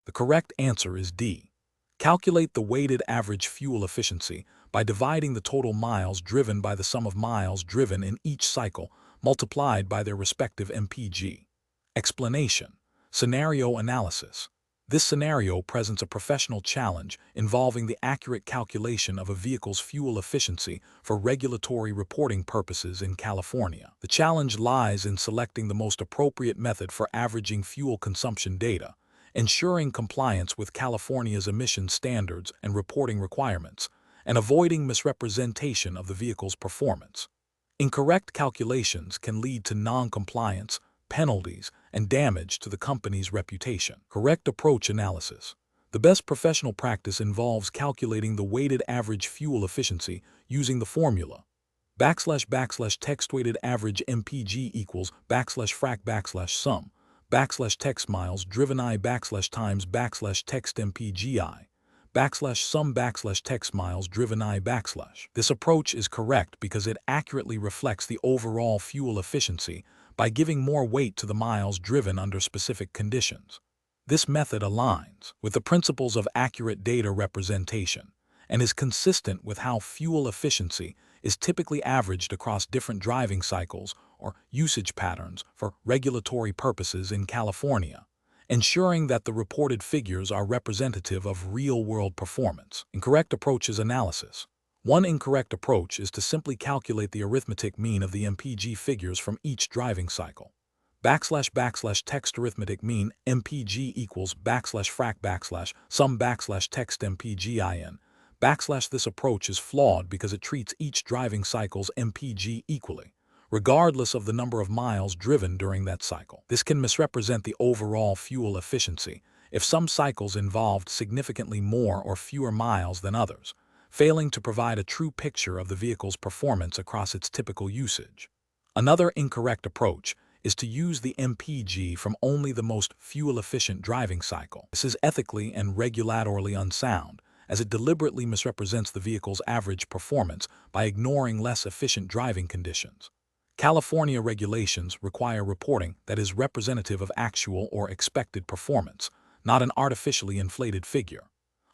The correct answer is D. Calculate the weighted average fuel efficiency by dividing the total miles driven by the sum of miles driven in each cycle, multiplied by their respective mpg. Explanation. Scenario analysis. This scenario presents a professional challenge involving the accurate calculation of a vehicle's fuel efficiency for regulatory reporting purposes in California. The challenge lies in selecting the most appropriate method for averaging fuel consumption data, ensuring compliance with California's emission standards and reporting requirements, and avoiding misrepresentation of the vehicle's performance. Incorrect calculations can lead to non-compliance, penalties, and damage to the company's reputation. Correct approach analysis. The best professional practice involves calculating the weighted average fuel efficiency using the formula \text weighted average MPG equals \frac sum text miles driven I times text MPGI sum text miles driven I . This approach is correct because it accurately reflects the overall fuel efficiency by giving more weight to the miles driven under specific conditions. This method aligns with the principles of accurate data representation and is consistent with how fuel efficiency is typically averaged across different driving cycles or usage patterns for regulatory purposes in California, ensuring that the reported figures are representative of real-world performance. Incorrect approaches analysis. One incorrect approach is to simply calculate the arithmetic mean of the MPG figures from each driving cycle. Text arithmetic mean MPG equals \frac sum text MPGIN. This approach is flawed because it treats each driving cycle's MPG equally, regardless of the number of miles driven during that cycle. This can misrepresent the overall fuel efficiency if some cycles involved significantly more or fewer miles than others, failing to provide a true picture of the vehicle's performance across its typical usage. Another incorrect approach is to use the MPG from only the most fuel-efficient driving cycle. This is ethically and regulatorily unsound, as it deliberately misrepresents the vehicle's average performance by ignoring less efficient driving conditions. California regulations require reporting that is representative of actual or expected performance, not an artificially inflated figure.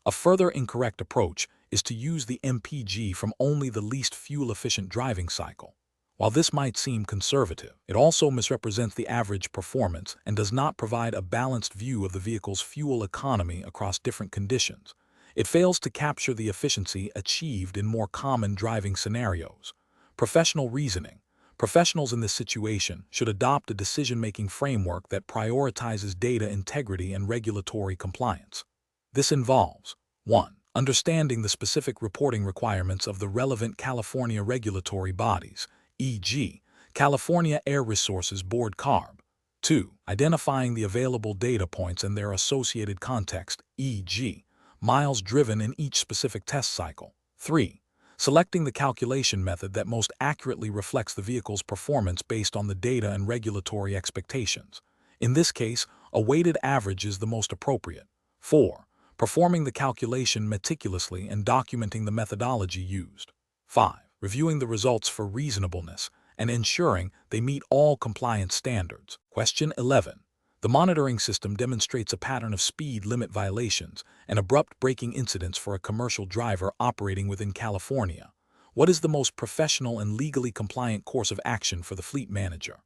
A further incorrect approach is to use the MPG from only the least fuel-efficient driving cycle. While this might seem conservative, it also misrepresents the average performance and does not provide a balanced view of the vehicle's fuel economy across different conditions. It fails to capture the efficiency achieved in more common driving scenarios. Professional reasoning. Professionals in this situation should adopt a decision-making framework that prioritizes data integrity and regulatory compliance. This involves 1. Understanding the specific reporting requirements of the relevant California regulatory bodies, e.g., California Air Resources Board (CARB). 2. Identifying the available data points and their associated context, e.g., miles driven in each specific test cycle. 3. Selecting the calculation method that most accurately reflects the vehicle's performance based on the data and regulatory expectations. In this case, a weighted average is the most appropriate. 4. Performing the calculation meticulously and documenting the methodology used. 5. Reviewing the results for reasonableness and ensuring they meet all compliance standards. Question 11. The monitoring system demonstrates a pattern of speed limit violations and abrupt braking incidents for a commercial driver operating within California. What is the most professional and legally compliant course of action for the fleet manager?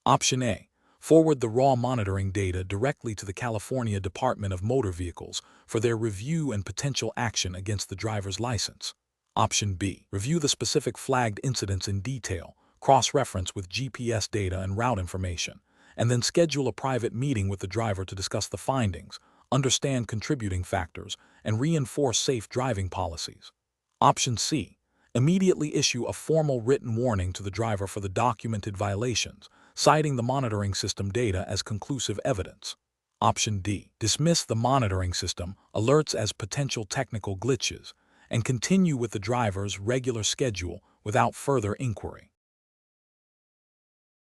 Option A. Forward the raw monitoring data directly to the California Department of Motor Vehicles for their review and potential action against the driver's license. Option B. Review the specific flagged incidents in detail, cross-reference with GPS data and route information, and then schedule a private meeting with the driver to discuss the findings, understand contributing factors, and reinforce safe driving policies. Option C. Immediately issue a formal written warning to the driver for the documented violations, citing the monitoring system data as conclusive evidence. Option D. Dismiss the monitoring system alerts as potential technical glitches and continue with the driver's regular schedule without further inquiry.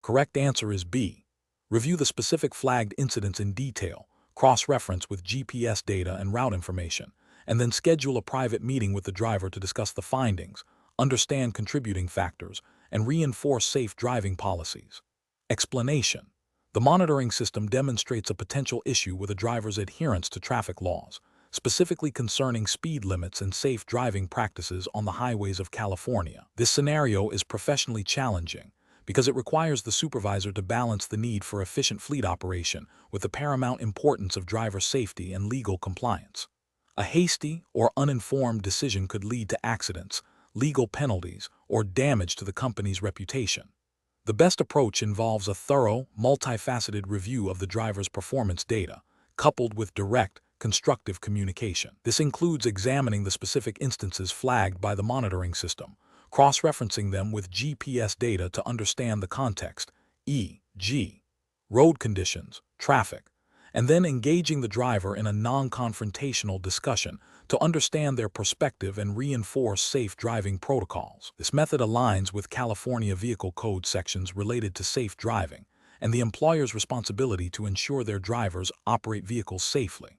Correct answer is B. Review the specific flagged incidents in detail, cross-reference with GPS data and route information, and then schedule a private meeting with the driver to discuss the findings, understand contributing factors, and reinforce safe driving policies. Explanation. The monitoring system demonstrates a potential issue with a driver's adherence to traffic laws, specifically concerning speed limits and safe driving practices on the highways of California. This scenario is professionally challenging because it requires the supervisor to balance the need for efficient fleet operation with the paramount importance of driver safety and legal compliance. A hasty or uninformed decision could lead to accidents, legal penalties, or damage to the company's reputation. The best approach involves a thorough, multifaceted review of the driver's performance data, coupled with direct, constructive communication. This includes examining the specific instances flagged by the monitoring system, cross-referencing them with GPS data to understand the context, e.g., road conditions, traffic, and then engaging the driver in a non-confrontational discussion to understand their perspective and reinforce safe driving protocols. This method aligns with California Vehicle Code sections related to safe driving and the employer's responsibility to ensure their drivers operate vehicles safely.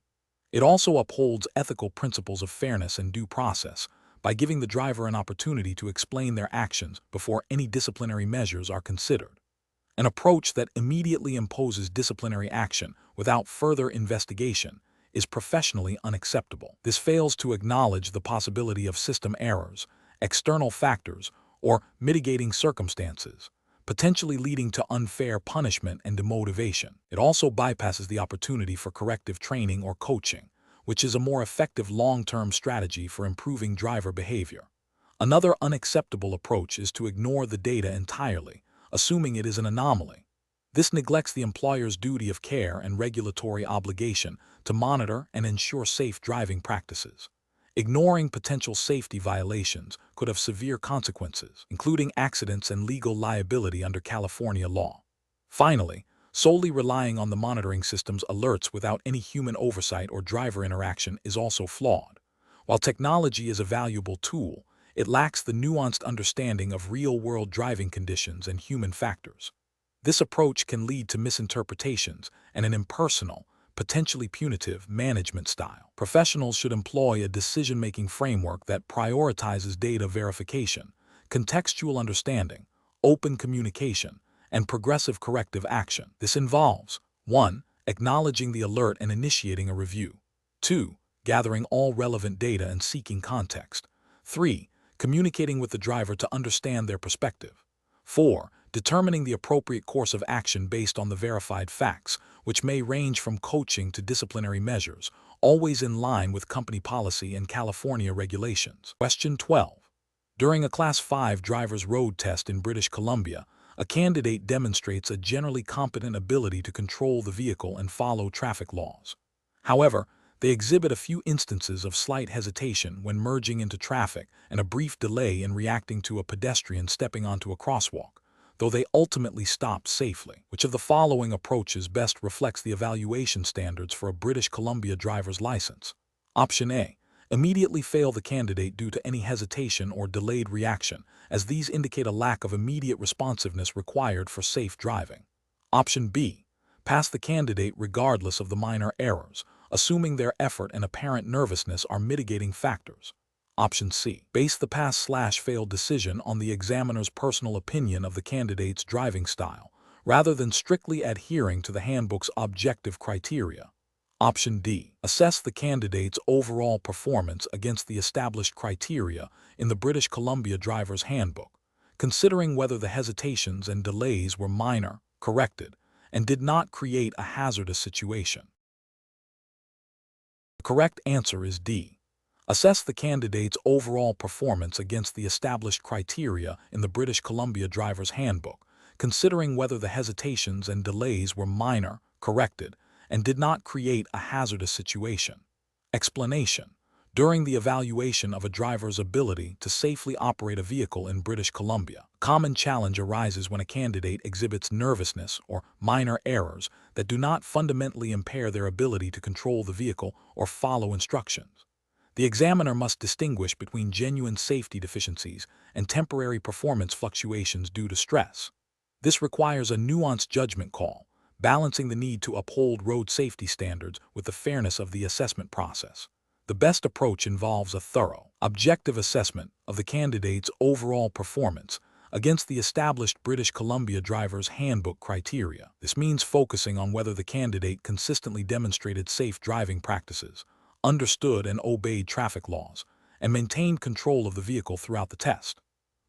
It also upholds ethical principles of fairness and due process by giving the driver an opportunity to explain their actions before any disciplinary measures are considered. An approach that immediately imposes disciplinary action without further investigation is professionally unacceptable. This fails to acknowledge the possibility of system errors, external factors, or mitigating circumstances, potentially leading to unfair punishment and demotivation. It also bypasses the opportunity for corrective training or coaching, which is a more effective long-term strategy for improving driver behavior. Another unacceptable approach is to ignore the data entirely, assuming it is an anomaly. This neglects the employer's duty of care and regulatory obligation to monitor and ensure safe driving practices. Ignoring potential safety violations could have severe consequences, including accidents and legal liability under California law. Finally, solely relying on the monitoring system's alerts without any human oversight or driver interaction is also flawed. While technology is a valuable tool, it lacks the nuanced understanding of real-world driving conditions and human factors. This approach can lead to misinterpretations and an impersonal, potentially punitive management style. Professionals should employ a decision-making framework that prioritizes data verification, contextual understanding, open communication, and progressive corrective action. This involves 1. Acknowledging the alert and initiating a review. 2. Gathering all relevant data and seeking context. 3. Communicating with the driver to understand their perspective. 4. Determining the appropriate course of action based on the verified facts, which may range from coaching to disciplinary measures, always in line with company policy and California regulations. Question 12. During a Class 5 driver's road test in British Columbia, a candidate demonstrates a generally competent ability to control the vehicle and follow traffic laws. However, they exhibit a few instances of slight hesitation when merging into traffic and a brief delay in reacting to a pedestrian stepping onto a crosswalk, though they ultimately stopped safely. Which of the following approaches best reflects the evaluation standards for a British Columbia driver's license? Option A. Immediately fail the candidate due to any hesitation or delayed reaction, as these indicate a lack of immediate responsiveness required for safe driving. Option B. Pass the candidate regardless of the minor errors, assuming their effort and apparent nervousness are mitigating factors. Option C. Base the pass/fail decision on the examiner's personal opinion of the candidate's driving style, rather than strictly adhering to the handbook's objective criteria. Option D. Assess the candidate's overall performance against the established criteria in the British Columbia Driver's Handbook, considering whether the hesitations and delays were minor, corrected, and did not create a hazardous situation. The correct answer is D. Assess the candidate's overall performance against the established criteria in the British Columbia Driver's Handbook, considering whether the hesitations and delays were minor, corrected, and did not create a hazardous situation. Explanation. During the evaluation of a driver's ability to safely operate a vehicle in British Columbia, a common challenge arises when a candidate exhibits nervousness or minor errors that do not fundamentally impair their ability to control the vehicle or follow instructions. The examiner must distinguish between genuine safety deficiencies and temporary performance fluctuations due to stress. This requires a nuanced judgment call, balancing the need to uphold road safety standards with the fairness of the assessment process. The best approach involves a thorough, objective assessment of the candidate's overall performance against the established British Columbia Driver's Handbook criteria. This means focusing on whether the candidate consistently demonstrated safe driving practices, understood and obeyed traffic laws, and maintained control of the vehicle throughout the test.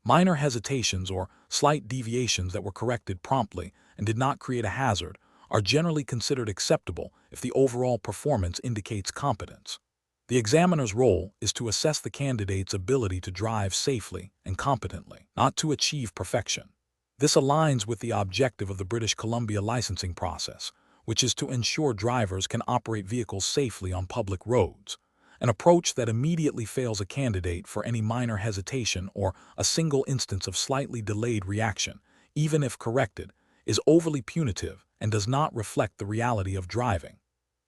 Minor hesitations or slight deviations that were corrected promptly and did not create a hazard are generally considered acceptable if the overall performance indicates competence. The examiner's role is to assess the candidate's ability to drive safely and competently, not to achieve perfection. This aligns with the objective of the British Columbia licensing process, which is to ensure drivers can operate vehicles safely on public roads. An approach that immediately fails a candidate for any minor hesitation or a single instance of slightly delayed reaction, even if corrected, is overly punitive and does not reflect the reality of driving.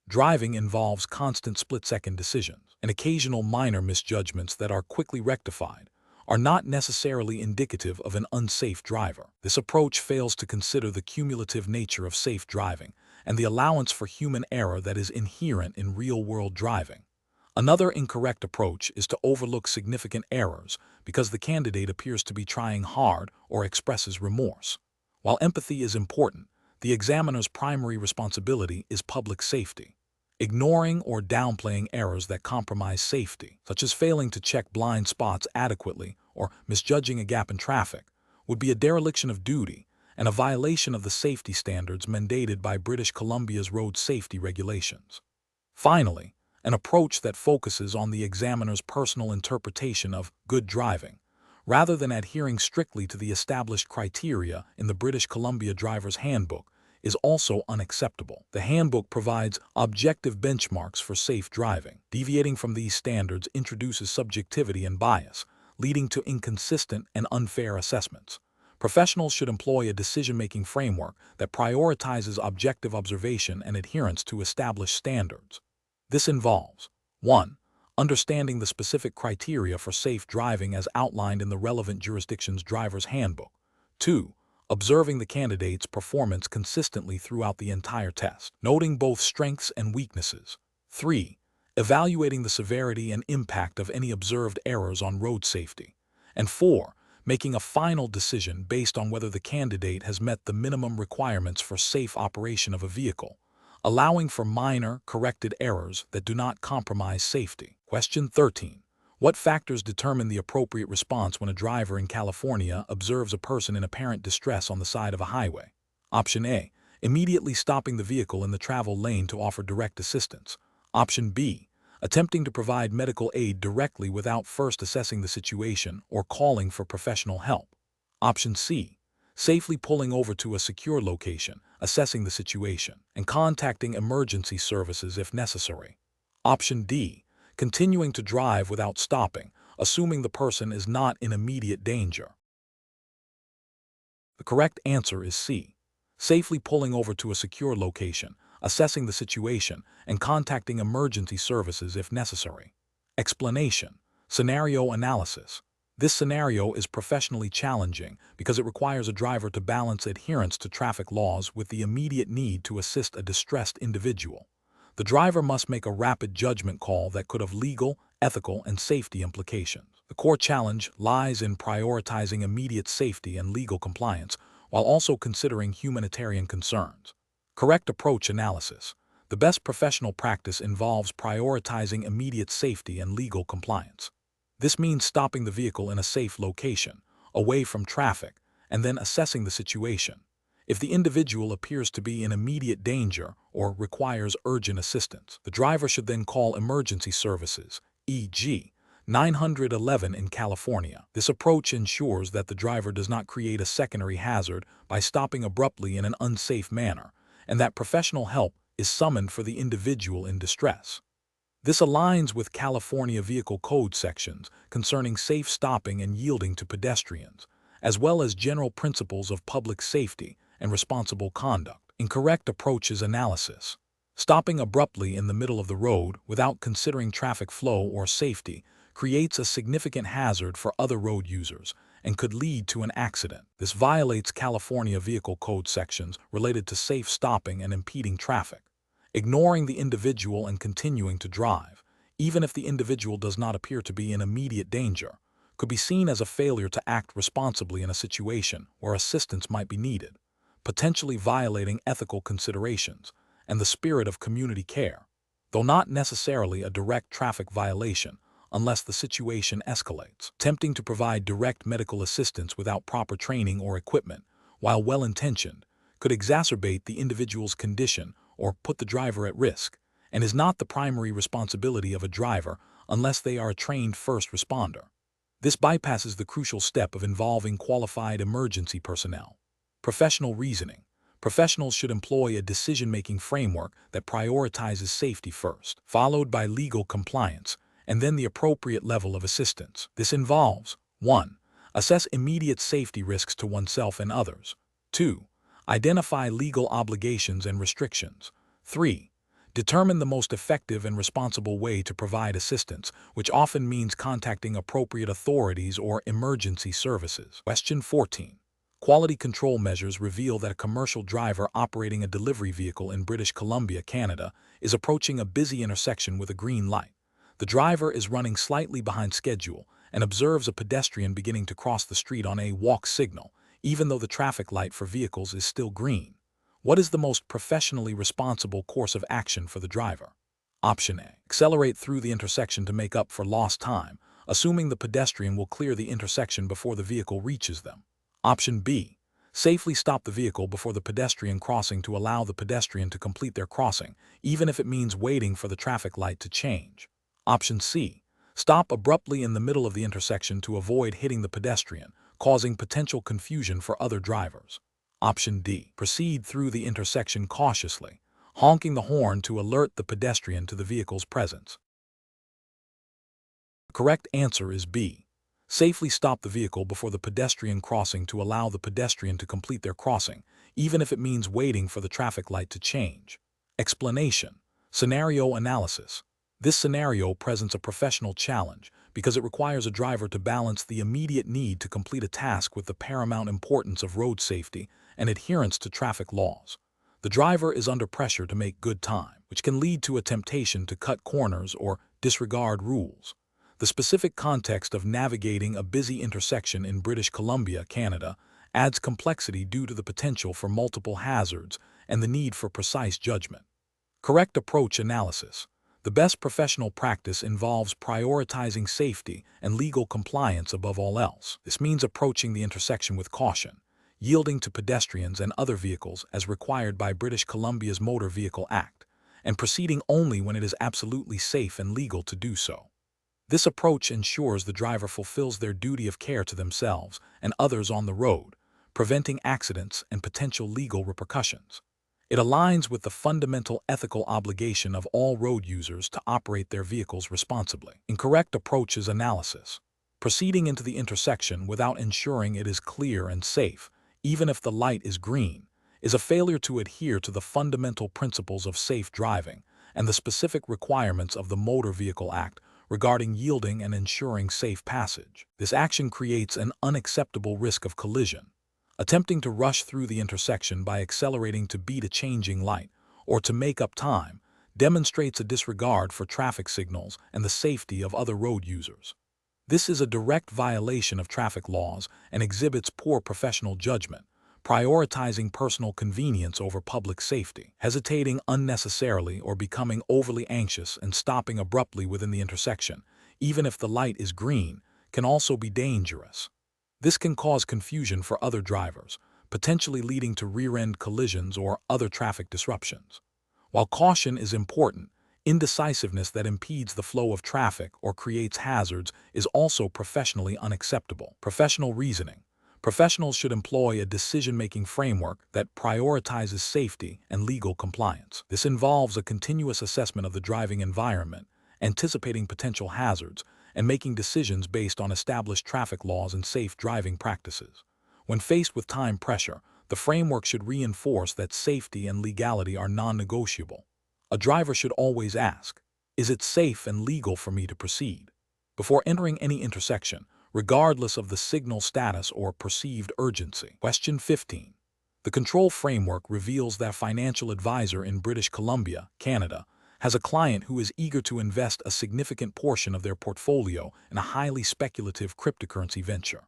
Driving involves constant split-second decisions, and occasional minor misjudgments that are quickly rectified are not necessarily indicative of an unsafe driver. This approach fails to consider the cumulative nature of safe driving and the allowance for human error that is inherent in real-world driving. Another incorrect approach is to overlook significant errors because the candidate appears to be trying hard or expresses remorse. While empathy is important, the examiner's primary responsibility is public safety. Ignoring or downplaying errors that compromise safety, such as failing to check blind spots adequately or misjudging a gap in traffic, would be a dereliction of duty and a violation of the safety standards mandated by British Columbia's road safety regulations. Finally, an approach that focuses on the examiner's personal interpretation of good driving, rather than adhering strictly to the established criteria in the British Columbia Driver's Handbook, is also unacceptable. The handbook provides objective benchmarks for safe driving. Deviating from these standards introduces subjectivity and bias, leading to inconsistent and unfair assessments. Professionals should employ a decision-making framework that prioritizes objective observation and adherence to established standards. This involves 1. Understanding the specific criteria for safe driving as outlined in the relevant jurisdiction's driver's handbook. 2. Observing the candidate's performance consistently throughout the entire test, noting both strengths and weaknesses. 3. Evaluating the severity and impact of any observed errors on road safety. And 4. Making a final decision based on whether the candidate has met the minimum requirements for safe operation of a vehicle, allowing for minor, corrected errors that do not compromise safety. Question 13. What factors determine the appropriate response when a driver in California observes a person in apparent distress on the side of a highway? Option A. Immediately stopping the vehicle in the travel lane to offer direct assistance. Option B. Attempting to provide medical aid directly without first assessing the situation or calling for professional help. Option C. Safely pulling over to a secure location, assessing the situation, and contacting emergency services if necessary. Option D. Continuing to drive without stopping, assuming the person is not in immediate danger. The correct answer is C. Safely pulling over to a secure location, assessing the situation, and contacting emergency services if necessary. Explanation. Scenario analysis. This scenario is professionally challenging because it requires a driver to balance adherence to traffic laws with the immediate need to assist a distressed individual. The driver must make a rapid judgment call that could have legal, ethical, and safety implications. The core challenge lies in prioritizing immediate safety and legal compliance while also considering humanitarian concerns. Correct approach analysis. The best professional practice involves prioritizing immediate safety and legal compliance. This means stopping the vehicle in a safe location, away from traffic, and then assessing the situation. If the individual appears to be in immediate danger or requires urgent assistance, the driver should then call emergency services, e.g., 911 in California. This approach ensures that the driver does not create a secondary hazard by stopping abruptly in an unsafe manner, and that professional help is summoned for the individual in distress. This aligns with California Vehicle Code sections concerning safe stopping and yielding to pedestrians, as well as general principles of public safety and responsible conduct. Incorrect approaches analysis. Stopping abruptly in the middle of the road without considering traffic flow or safety creates a significant hazard for other road users and could lead to an accident. This violates California Vehicle Code sections related to safe stopping and impeding traffic. Ignoring the individual and continuing to drive, even if the individual does not appear to be in immediate danger, could be seen as a failure to act responsibly in a situation where assistance might be needed, potentially violating ethical considerations and the spirit of community care. Though not necessarily a direct traffic violation, unless the situation escalates. Attempting to provide direct medical assistance without proper training or equipment, while well-intentioned, could exacerbate the individual's condition or put the driver at risk, and is not the primary responsibility of a driver unless they are a trained first responder. This bypasses the crucial step of involving qualified emergency personnel. Professional reasoning. Professionals should employ a decision-making framework that prioritizes safety first, followed by legal compliance, and then the appropriate level of assistance. This involves 1. Assess immediate safety risks to oneself and others. 2. Identify legal obligations and restrictions. 3. Determine the most effective and responsible way to provide assistance, which often means contacting appropriate authorities or emergency services. Question 14. Quality control measures reveal that a commercial driver operating a delivery vehicle in British Columbia, Canada, is approaching a busy intersection with a green light. The driver is running slightly behind schedule and observes a pedestrian beginning to cross the street on a walk signal, even though the traffic light for vehicles is still green. What is the most professionally responsible course of action for the driver? Option A. Accelerate through the intersection to make up for lost time, assuming the pedestrian will clear the intersection before the vehicle reaches them. Option B. Safely stop the vehicle before the pedestrian crossing to allow the pedestrian to complete their crossing, even if it means waiting for the traffic light to change. Option C. Stop abruptly in the middle of the intersection to avoid hitting the pedestrian, causing potential confusion for other drivers. Option D. Proceed through the intersection cautiously, honking the horn to alert the pedestrian to the vehicle's presence. The correct answer is B. Safely stop the vehicle before the pedestrian crossing to allow the pedestrian to complete their crossing, even if it means waiting for the traffic light to change. Explanation. Scenario analysis. This scenario presents a professional challenge because it requires a driver to balance the immediate need to complete a task with the paramount importance of road safety and adherence to traffic laws. The driver is under pressure to make good time, which can lead to a temptation to cut corners or disregard rules. The specific context of navigating a busy intersection in British Columbia, Canada, adds complexity due to the potential for multiple hazards and the need for precise judgment. Correct approach analysis. The best professional practice involves prioritizing safety and legal compliance above all else. This means approaching the intersection with caution, yielding to pedestrians and other vehicles as required by British Columbia's Motor Vehicle Act, and proceeding only when it is absolutely safe and legal to do so. This approach ensures the driver fulfills their duty of care to themselves and others on the road, preventing accidents and potential legal repercussions. It aligns with the fundamental ethical obligation of all road users to operate their vehicles responsibly. Incorrect approaches analysis. Proceeding into the intersection without ensuring it is clear and safe, even if the light is green, is a failure to adhere to the fundamental principles of safe driving and the specific requirements of the Motor Vehicle Act regarding yielding and ensuring safe passage. This action creates an unacceptable risk of collision. Attempting to rush through the intersection by accelerating to beat a changing light or to make up time demonstrates a disregard for traffic signals and the safety of other road users. This is a direct violation of traffic laws and exhibits poor professional judgment, prioritizing personal convenience over public safety. Hesitating unnecessarily or becoming overly anxious and stopping abruptly within the intersection, even if the light is green, can also be dangerous. This can cause confusion for other drivers, potentially leading to rear-end collisions or other traffic disruptions. While caution is important, indecisiveness that impedes the flow of traffic or creates hazards is also professionally unacceptable. Professional reasoning. Professionals should employ a decision-making framework that prioritizes safety and legal compliance. This involves a continuous assessment of the driving environment, anticipating potential hazards, and making decisions based on established traffic laws and safe driving practices. When faced with time pressure, the framework should reinforce that safety and legality are non-negotiable. A driver should always ask, "Is it safe and legal for me to proceed?" before entering any intersection, regardless of the signal status or perceived urgency. Question 15. The control framework reveals that a financial advisor in British Columbia, Canada, has a client who is eager to invest a significant portion of their portfolio in a highly speculative cryptocurrency venture.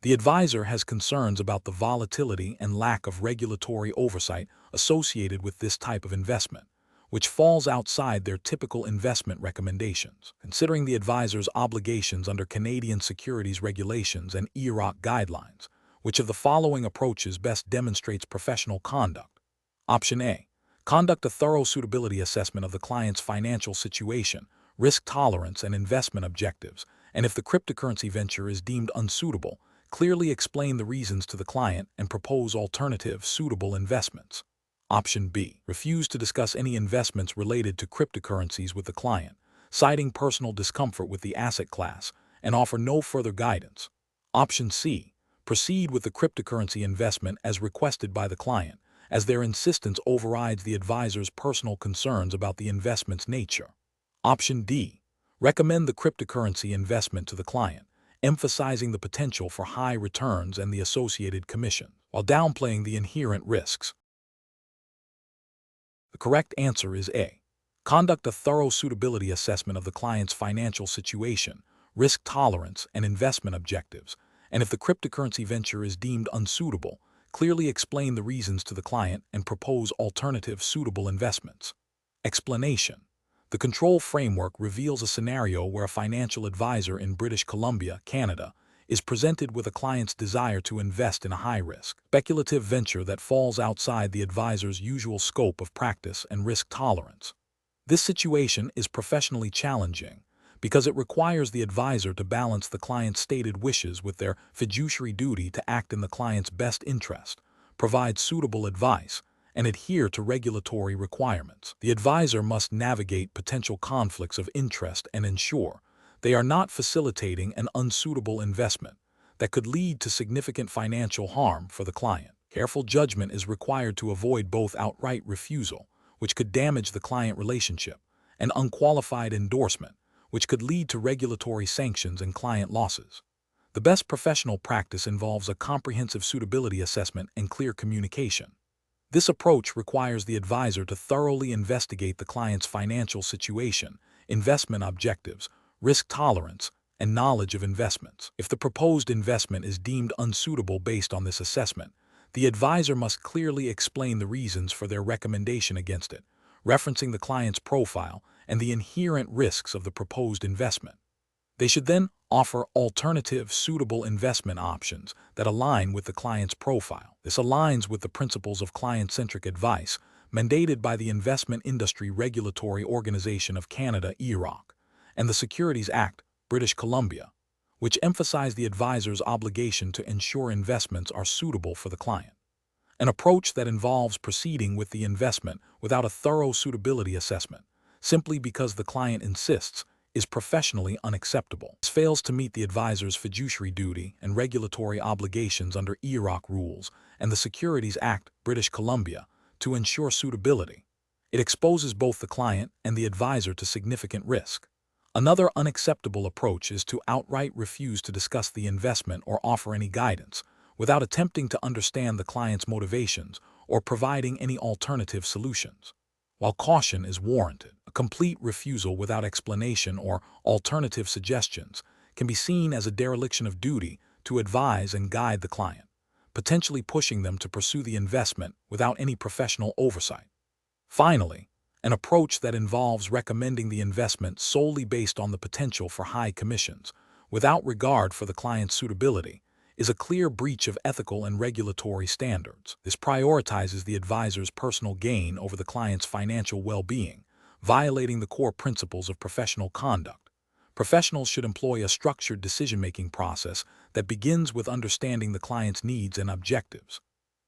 The advisor has concerns about the volatility and lack of regulatory oversight associated with this type of investment, which falls outside their typical investment recommendations. Considering the advisor's obligations under Canadian securities regulations and IIROC guidelines, which of the following approaches best demonstrates professional conduct? Option A. Conduct a thorough suitability assessment of the client's financial situation, risk tolerance, and investment objectives, and if the cryptocurrency venture is deemed unsuitable, clearly explain the reasons to the client and propose alternative, suitable investments. Option B. Refuse to discuss any investments related to cryptocurrencies with the client, citing personal discomfort with the asset class, and offer no further guidance. Option C. Proceed with the cryptocurrency investment as requested by the client, as their insistence overrides the advisor's personal concerns about the investment's nature. Option D. Recommend the cryptocurrency investment to the client, emphasizing the potential for high returns and the associated commission, while downplaying the inherent risks. The correct answer is A. Conduct a thorough suitability assessment of the client's financial situation, risk tolerance, and investment objectives, and if the cryptocurrency venture is deemed unsuitable, clearly explain the reasons to the client and propose alternative suitable investments. Explanation. The control framework reveals a scenario where a financial advisor in British Columbia, Canada, is presented with a client's desire to invest in a high-risk, speculative venture that falls outside the advisor's usual scope of practice and risk tolerance. This situation is professionally challenging because it requires the advisor to balance the client's stated wishes with their fiduciary duty to act in the client's best interest, provide suitable advice, and adhere to regulatory requirements. The advisor must navigate potential conflicts of interest and ensure they are not facilitating an unsuitable investment that could lead to significant financial harm for the client. Careful judgment is required to avoid both outright refusal, which could damage the client relationship, and unqualified endorsement, which could lead to regulatory sanctions and client losses. The best professional practice involves a comprehensive suitability assessment and clear communication. This approach requires the advisor to thoroughly investigate the client's financial situation, investment objectives, risk tolerance, and knowledge of investments. If the proposed investment is deemed unsuitable based on this assessment, the advisor must clearly explain the reasons for their recommendation against it, referencing the client's profile and the inherent risks of the proposed investment. They should then offer alternative, suitable investment options that align with the client's profile. This aligns with the principles of client-centric advice mandated by the Investment Industry Regulatory Organization of Canada, IIROC, and the Securities Act, British Columbia, which emphasize the advisor's obligation to ensure investments are suitable for the client. An approach that involves proceeding with the investment without a thorough suitability assessment, simply because the client insists, is professionally unacceptable. This fails to meet the advisor's fiduciary duty and regulatory obligations under IIROC rules and the Securities Act, British Columbia, to ensure suitability. It exposes both the client and the advisor to significant risk. Another unacceptable approach is to outright refuse to discuss the investment or offer any guidance, without attempting to understand the client's motivations or providing any alternative solutions. While caution is warranted, a complete refusal without explanation or alternative suggestions can be seen as a dereliction of duty to advise and guide the client, potentially pushing them to pursue the investment without any professional oversight. Finally, an approach that involves recommending the investment solely based on the potential for high commissions, without regard for the client's suitability, is a clear breach of ethical and regulatory standards. This prioritizes the advisor's personal gain over the client's financial well-being, violating the core principles of professional conduct. Professionals should employ a structured decision-making process that begins with understanding the client's needs and objectives.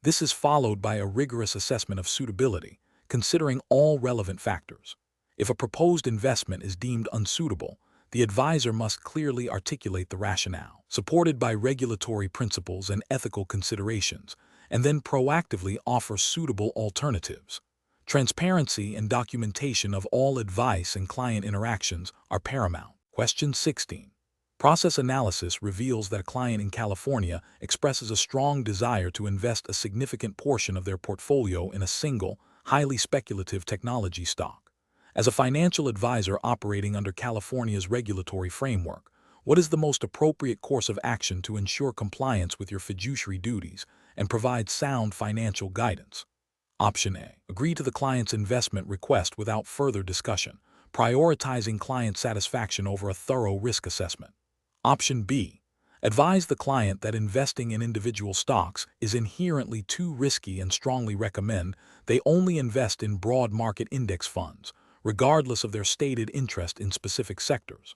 This is followed by a rigorous assessment of suitability, considering all relevant factors. If a proposed investment is deemed unsuitable, the advisor must clearly articulate the rationale, supported by regulatory principles and ethical considerations, and then proactively offer suitable alternatives. Transparency and documentation of all advice and client interactions are paramount. Question 16. Process analysis reveals that a client in California expresses a strong desire to invest a significant portion of their portfolio in a single, highly speculative technology stock. As a financial advisor operating under California's regulatory framework, what is the most appropriate course of action to ensure compliance with your fiduciary duties and provide sound financial guidance? Option A. Agree to the client's investment request without further discussion, prioritizing client satisfaction over a thorough risk assessment. Option B. Advise the client that investing in individual stocks is inherently too risky and strongly recommend they only invest in broad market index funds, regardless of their stated interest in specific sectors.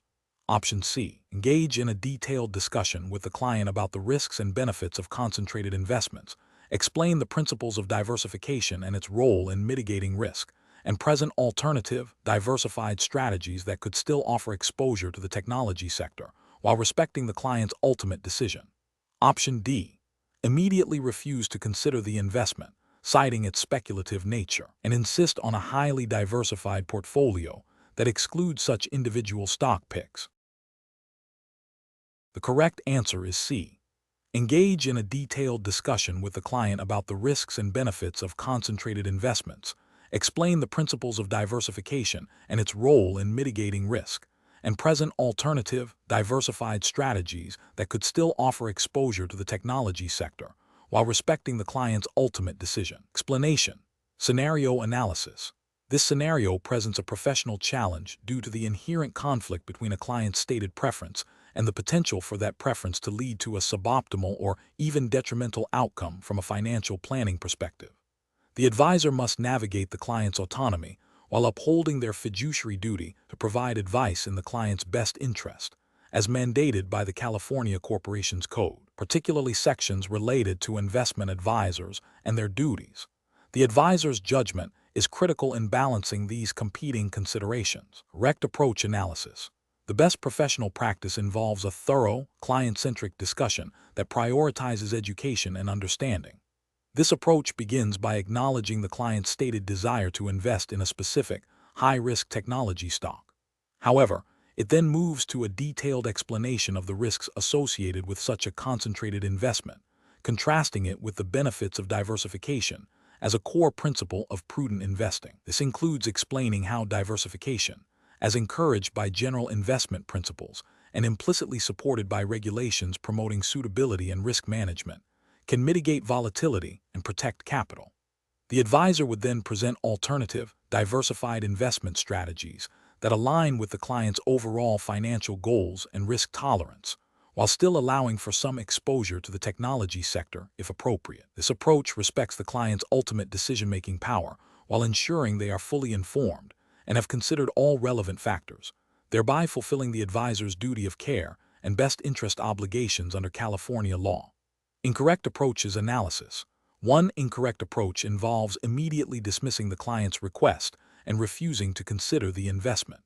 Option C. Engage in a detailed discussion with the client about the risks and benefits of concentrated investments. Explain the principles of diversification and its role in mitigating risk, and present alternative, diversified strategies that could still offer exposure to the technology sector while respecting the client's ultimate decision. Option D. Immediately refuse to consider the investment, citing its speculative nature, and insist on a highly diversified portfolio that excludes such individual stock picks. The correct answer is C. Engage in a detailed discussion with the client about the risks and benefits of concentrated investments. Explain the principles of diversification and its role in mitigating risk, and present alternative, diversified strategies that could still offer exposure to the technology sector while respecting the client's ultimate decision. Explanation. Scenario analysis. This scenario presents a professional challenge due to the inherent conflict between a client's stated preference and the potential for that preference to lead to a suboptimal or even detrimental outcome from a financial planning perspective. The advisor must navigate the client's autonomy while upholding their fiduciary duty to provide advice in the client's best interest, as mandated by the California Corporations Code, particularly sections related to investment advisors and their duties. The advisor's judgment is critical in balancing these competing considerations. Correct approach analysis. The best professional practice involves a thorough, client-centric discussion that prioritizes education and understanding. This approach begins by acknowledging the client's stated desire to invest in a specific, high-risk technology stock. However, it then moves to a detailed explanation of the risks associated with such a concentrated investment, contrasting it with the benefits of diversification as a core principle of prudent investing. This includes explaining how diversification, as encouraged by general investment principles and implicitly supported by regulations promoting suitability and risk management, can mitigate volatility and protect capital. The advisor would then present alternative, diversified investment strategies that align with the client's overall financial goals and risk tolerance, while still allowing for some exposure to the technology sector if appropriate. This approach respects the client's ultimate decision-making power while ensuring they are fully informed and have considered all relevant factors, thereby fulfilling the advisor's duty of care and best interest obligations under California law. Incorrect approaches analysis. One incorrect approach involves immediately dismissing the client's request and refusing to consider the investment.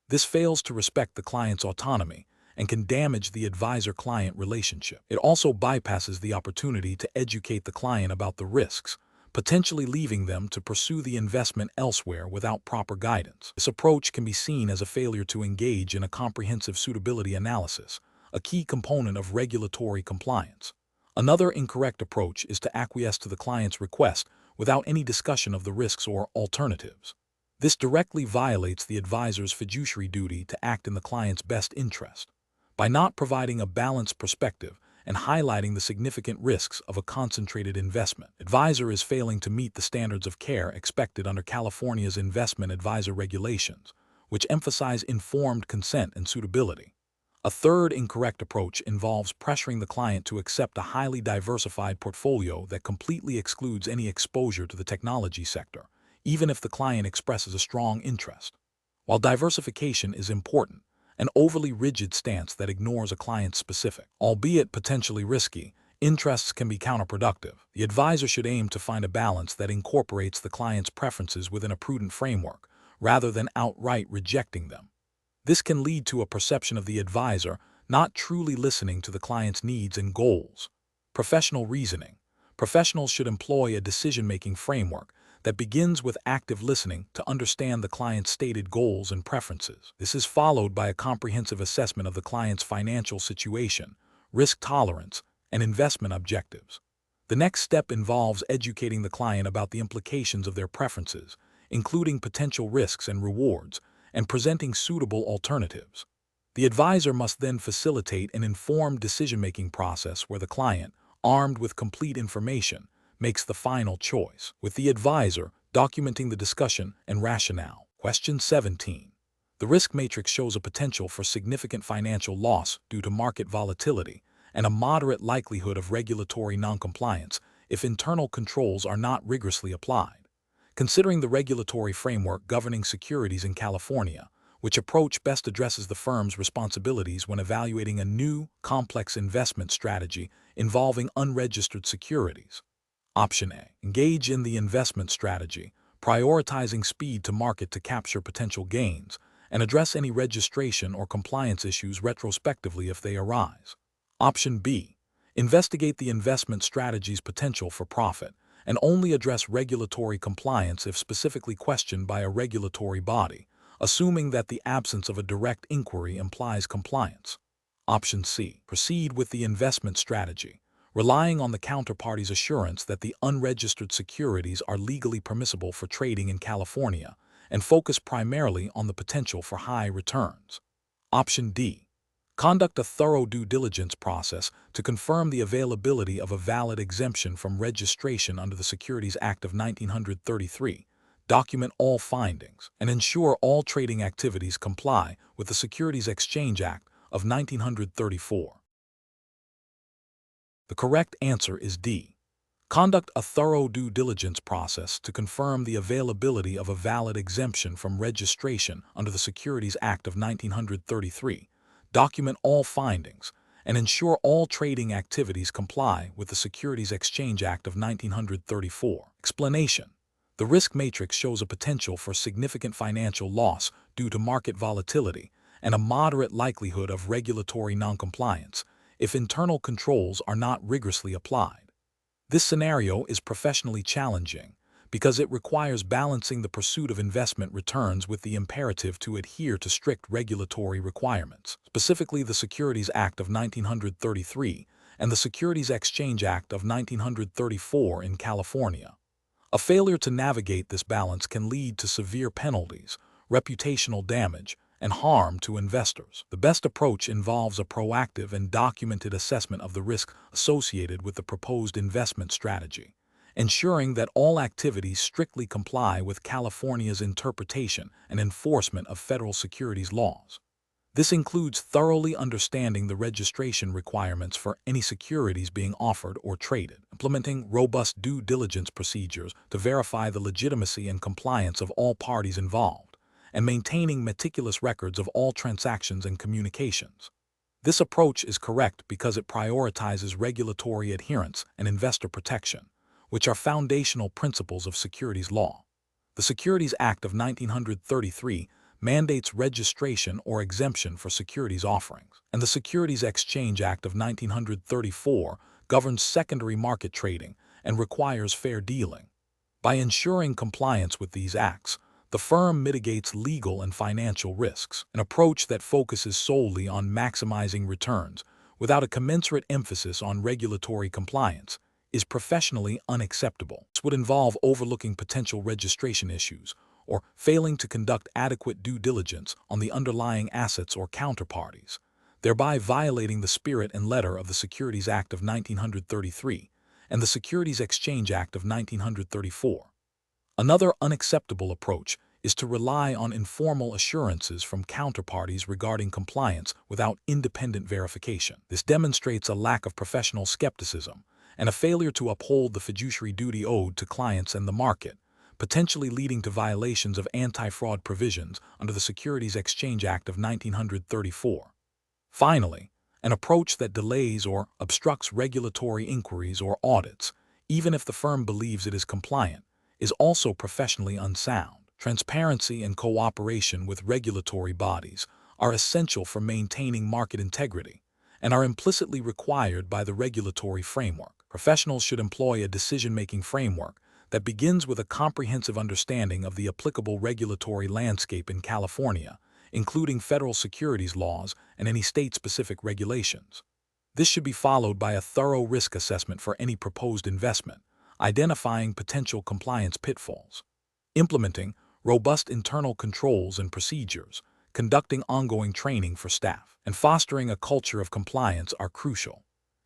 This fails to respect the client's autonomy and can damage the advisor-client relationship. It also bypasses the opportunity to educate the client about the risks, potentially leaving them to pursue the investment elsewhere without proper guidance. This approach can be seen as a failure to engage in a comprehensive suitability analysis, a key component of regulatory compliance. Another incorrect approach is to acquiesce to the client's request without any discussion of the risks or alternatives. This directly violates the advisor's fiduciary duty to act in the client's best interest. By not providing a balanced perspective and highlighting the significant risks of a concentrated investment, advisor is failing to meet the standards of care expected under California's investment advisor regulations, which emphasize informed consent and suitability. A third incorrect approach involves pressuring the client to accept a highly diversified portfolio that completely excludes any exposure to the technology sector, even if the client expresses a strong interest. While diversification is important, an overly rigid stance that ignores a client's specific, albeit potentially risky, interests can be counterproductive. The advisor should aim to find a balance that incorporates the client's preferences within a prudent framework, rather than outright rejecting them. This can lead to a perception of the advisor not truly listening to the client's needs and goals. Professional reasoning. Professionals should employ a decision-making framework that begins with active listening to understand the client's stated goals and preferences. This is followed by a comprehensive assessment of the client's financial situation, risk tolerance, and investment objectives. The next step involves educating the client about the implications of their preferences, including potential risks and rewards, and presenting suitable alternatives. The advisor must then facilitate an informed decision-making process where the client, armed with complete information, makes the final choice, with the advisor documenting the discussion and rationale. Question 17. The risk matrix shows a potential for significant financial loss due to market volatility and a moderate likelihood of regulatory noncompliance if internal controls are not rigorously applied. Considering the regulatory framework governing securities in California, which approach best addresses the firm's responsibilities when evaluating a new, complex investment strategy involving unregistered securities? Option A. Engage in the investment strategy, prioritizing speed to market to capture potential gains, and address any registration or compliance issues retrospectively if they arise. Option B. Investigate the investment strategy's potential for profit, and only address regulatory compliance if specifically questioned by a regulatory body, assuming that the absence of a direct inquiry implies compliance. Option C. Proceed with the investment strategy, relying on the counterparty's assurance that the unregistered securities are legally permissible for trading in California, and focus primarily on the potential for high returns. Option D. Conduct a thorough due diligence process to confirm the availability of a valid exemption from registration under the Securities Act of 1933, document all findings, and ensure all trading activities comply with the Securities Exchange Act of 1934. The correct answer is D. Conduct a thorough due diligence process to confirm the availability of a valid exemption from registration under the Securities Act of 1933, document all findings, and ensure all trading activities comply with the Securities Exchange Act of 1934. Explanation. The risk matrix shows a potential for significant financial loss due to market volatility and a moderate likelihood of regulatory noncompliance if internal controls are not rigorously applied. This scenario is professionally challenging because it requires balancing the pursuit of investment returns with the imperative to adhere to strict regulatory requirements, specifically the Securities Act of 1933 and the Securities Exchange Act of 1934 in California. A failure to navigate this balance can lead to severe penalties, reputational damage, and harm to investors. The best approach involves a proactive and documented assessment of the risk associated with the proposed investment strategy, ensuring that all activities strictly comply with California's interpretation and enforcement of federal securities laws. This includes thoroughly understanding the registration requirements for any securities being offered or traded, implementing robust due diligence procedures to verify the legitimacy and compliance of all parties involved, and maintaining meticulous records of all transactions and communications. This approach is correct because it prioritizes regulatory adherence and investor protection, which are foundational principles of securities law. The Securities Act of 1933 mandates registration or exemption for securities offerings, and the Securities Exchange Act of 1934 governs secondary market trading and requires fair dealing. By ensuring compliance with these acts, the firm mitigates legal and financial risks, an approach that focuses solely on maximizing returns without a commensurate emphasis on regulatory compliance is professionally unacceptable. This would involve overlooking potential registration issues or failing to conduct adequate due diligence on the underlying assets or counterparties, thereby violating the spirit and letter of the Securities Act of 1933 and the Securities Exchange Act of 1934. Another unacceptable approach is to rely on informal assurances from counterparties regarding compliance without independent verification. This demonstrates a lack of professional skepticism and a failure to uphold the fiduciary duty owed to clients and the market, potentially leading to violations of anti-fraud provisions under the Securities Exchange Act of 1934. Finally, an approach that delays or obstructs regulatory inquiries or audits, even if the firm believes it is compliant, is also professionally unsound. Transparency and cooperation with regulatory bodies are essential for maintaining market integrity and are implicitly required by the regulatory framework. Professionals should employ a decision-making framework that begins with a comprehensive understanding of the applicable regulatory landscape in California, including federal securities laws and any state-specific regulations. This should be followed by a thorough risk assessment for any proposed investment, identifying potential compliance pitfalls, implementing robust internal controls and procedures, conducting ongoing training for staff, and fostering a culture of compliance are crucial.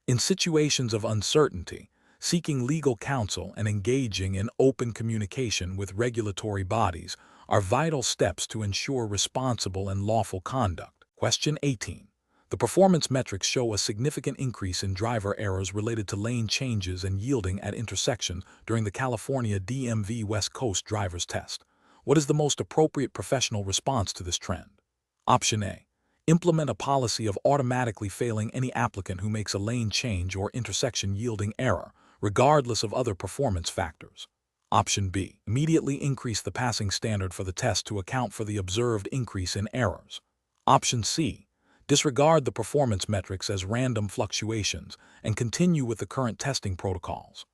In situations of uncertainty, Seeking legal counsel and engaging in open communication with regulatory bodies are vital steps to ensure responsible and lawful conduct. Question 18. The performance metrics show a significant increase in driver errors related to lane changes and yielding at intersections during the California DMV West Coast Drivers Test. What is the most appropriate professional response to this trend? Option A. Implement a policy of automatically failing any applicant who makes a lane change or intersection yielding error, regardless of other performance factors. Option B. Immediately increase the passing standard for the test to account for the observed increase in errors. Option C. Disregard the performance metrics as random fluctuations and continue with the current testing protocols.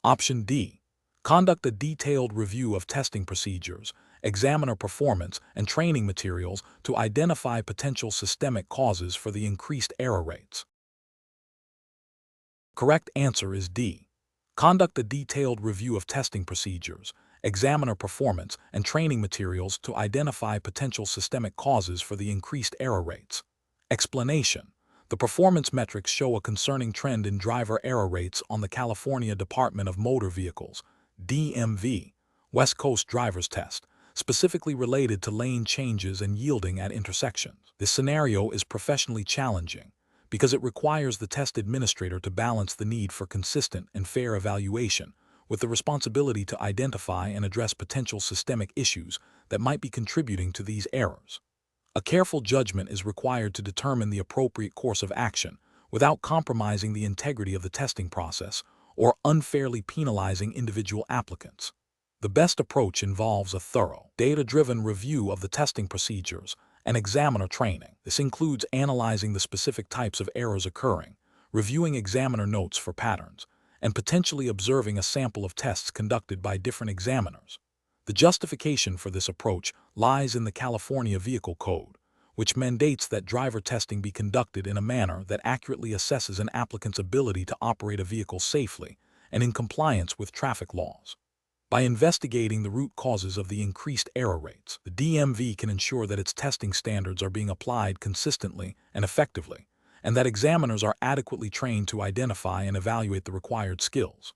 Option D. Conduct a detailed review of testing procedures, examiner performance, and training materials to identify potential systemic causes for the increased error rates. Correct answer is D. Conduct a detailed review of testing procedures, examiner performance, and training materials to identify potential systemic causes for the increased error rates. Explanation: the performance metrics show a concerning trend in driver error rates on the California Department of Motor Vehicles (DMV) West Coast Drivers Test, specifically related to lane changes and yielding at intersections. This scenario is professionally challenging because it requires the test administrator to balance the need for consistent and fair evaluation with the responsibility to identify and address potential systemic issues that might be contributing to these errors. A careful judgment is required to determine the appropriate course of action without compromising the integrity of the testing process or unfairly penalizing individual applicants. The best approach involves a thorough, data-driven review of the testing procedures and examiner training. This includes analyzing the specific types of errors occurring, reviewing examiner notes for patterns, and potentially observing a sample of tests conducted by different examiners. The justification for this approach lies in the California Vehicle Code, which mandates that driver testing be conducted in a manner that accurately assesses an applicant's ability to operate a vehicle safely and in compliance with traffic laws. By investigating the root causes of the increased error rates, the DMV can ensure that its testing standards are being applied consistently and effectively, and that examiners are adequately trained to identify and evaluate the required skills.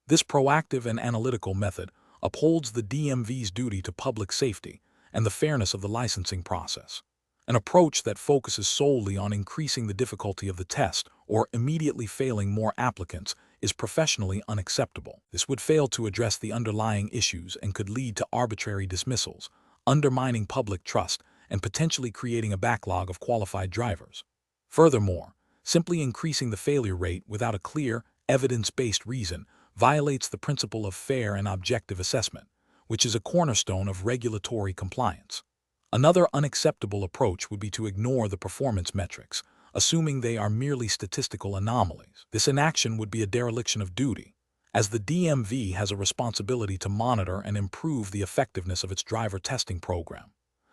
This proactive and analytical method upholds the DMV's duty to public safety and the fairness of the licensing process. An approach that focuses solely on increasing the difficulty of the test or immediately failing more applicants is professionally unacceptable. This would fail to address the underlying issues and could lead to arbitrary dismissals, undermining public trust and potentially creating a backlog of qualified drivers. Furthermore, simply increasing the failure rate without a clear, evidence-based reason violates the principle of fair and objective assessment, which is a cornerstone of regulatory compliance. Another unacceptable approach would be to ignore the performance metrics, assuming they are merely statistical anomalies. This inaction would be a dereliction of duty, as the DMV has a responsibility to monitor and improve the effectiveness of its driver testing program.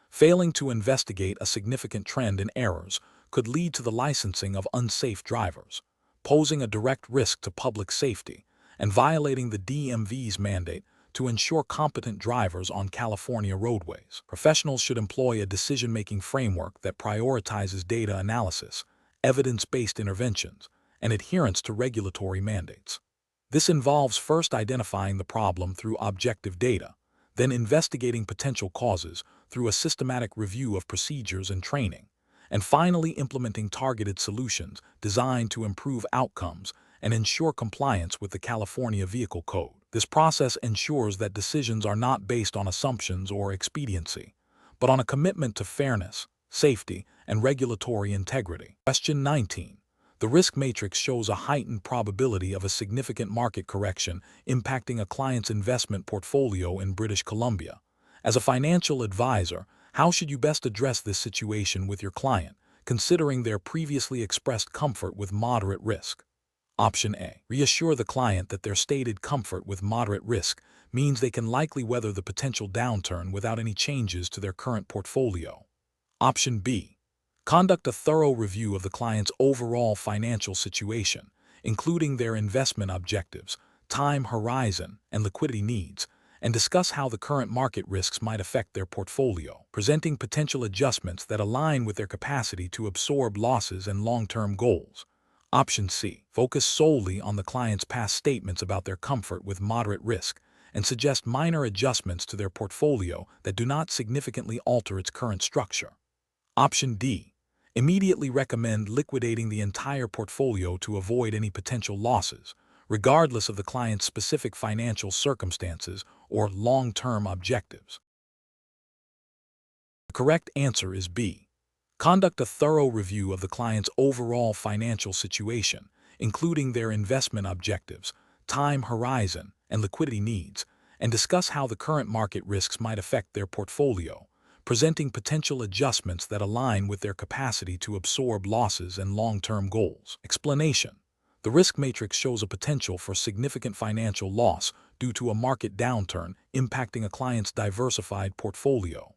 Failing to investigate a significant trend in errors could lead to the licensing of unsafe drivers, posing a direct risk to public safety and violating the DMV's mandate to ensure competent drivers on California roadways. Professionals should employ a decision-making framework that prioritizes data analysis, evidence-based interventions, and adherence to regulatory mandates. This involves first identifying the problem through objective data, then investigating potential causes through a systematic review of procedures and training, and finally implementing targeted solutions designed to improve outcomes and ensure compliance with the California Vehicle Code. This process ensures that decisions are not based on assumptions or expediency, but on a commitment to fairness, safety, and regulatory integrity. Question 19. The risk matrix shows a heightened probability of a significant market correction impacting a client's investment portfolio in British Columbia. As a financial advisor, how should you best address this situation with your client, considering their previously expressed comfort with moderate risk? Option A. Reassure the client that their stated comfort with moderate risk means they can likely weather the potential downturn without any changes to their current portfolio. Option B. Conduct a thorough review of the client's overall financial situation, including their investment objectives, time horizon, and liquidity needs, and discuss how the current market risks might affect their portfolio, presenting potential adjustments that align with their capacity to absorb losses and long-term goals. Option C. Focus solely on the client's past statements about their comfort with moderate risk and suggest minor adjustments to their portfolio that do not significantly alter its current structure. Option D. Immediately recommend liquidating the entire portfolio to avoid any potential losses, regardless of the client's specific financial circumstances or long-term objectives. The correct answer is B. Conduct a thorough review of the client's overall financial situation, including their investment objectives, time horizon, and liquidity needs, and discuss how the current market risks might affect their portfolio, presenting potential adjustments that align with their capacity to absorb losses and long-term goals. Explanation: the risk matrix shows a potential for significant financial loss due to a market downturn impacting a client's diversified portfolio.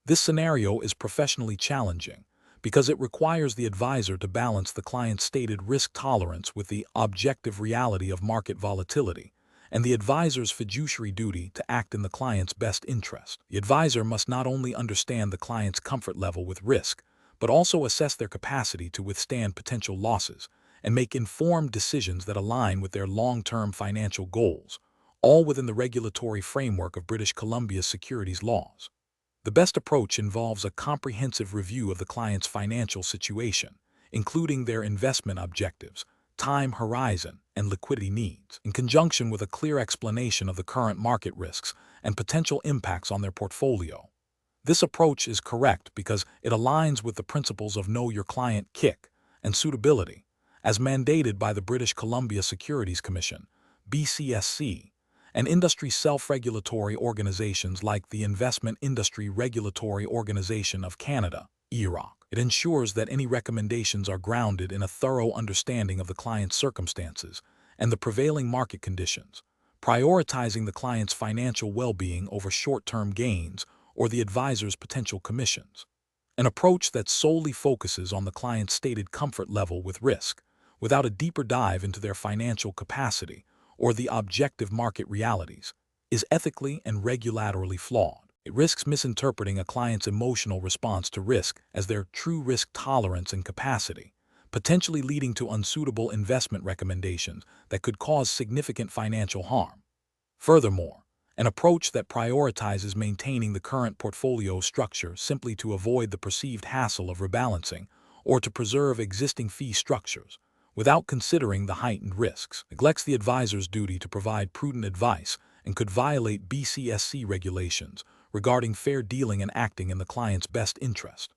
This scenario is professionally challenging because it requires the advisor to balance the client's stated risk tolerance with the objective reality of market volatility and the advisor's fiduciary duty to act in the client's best interest. The advisor must not only understand the client's comfort level with risk, but also assess their capacity to withstand potential losses and make informed decisions that align with their long-term financial goals, all within the regulatory framework of British Columbia's securities laws. The best approach involves a comprehensive review of the client's financial situation, including their investment objectives, time horizon, and liquidity needs, in conjunction with a clear explanation of the current market risks and potential impacts on their portfolio. This approach is correct because it aligns with the principles of Know Your Client (KIC) and suitability, as mandated by the British Columbia Securities Commission, BCSC, and industry self-regulatory organizations like the Investment Industry Regulatory Organization of Canada, IIROC. It ensures that any recommendations are grounded in a thorough understanding of the client's circumstances and the prevailing market conditions, prioritizing the client's financial well-being over short-term gains or the advisor's potential commissions. An approach that solely focuses on the client's stated comfort level with risk, without a deeper dive into their financial capacity or the objective market realities, is ethically and regulatorily flawed. It risks misinterpreting a client's emotional response to risk as their true risk tolerance and capacity, potentially leading to unsuitable investment recommendations that could cause significant financial harm. Furthermore, an approach that prioritizes maintaining the current portfolio structure simply to avoid the perceived hassle of rebalancing or to preserve existing fee structures, without considering the heightened risks, neglects the advisor's duty to provide prudent advice and could violate BCSC regulations regarding fair dealing and acting in the client's best interest.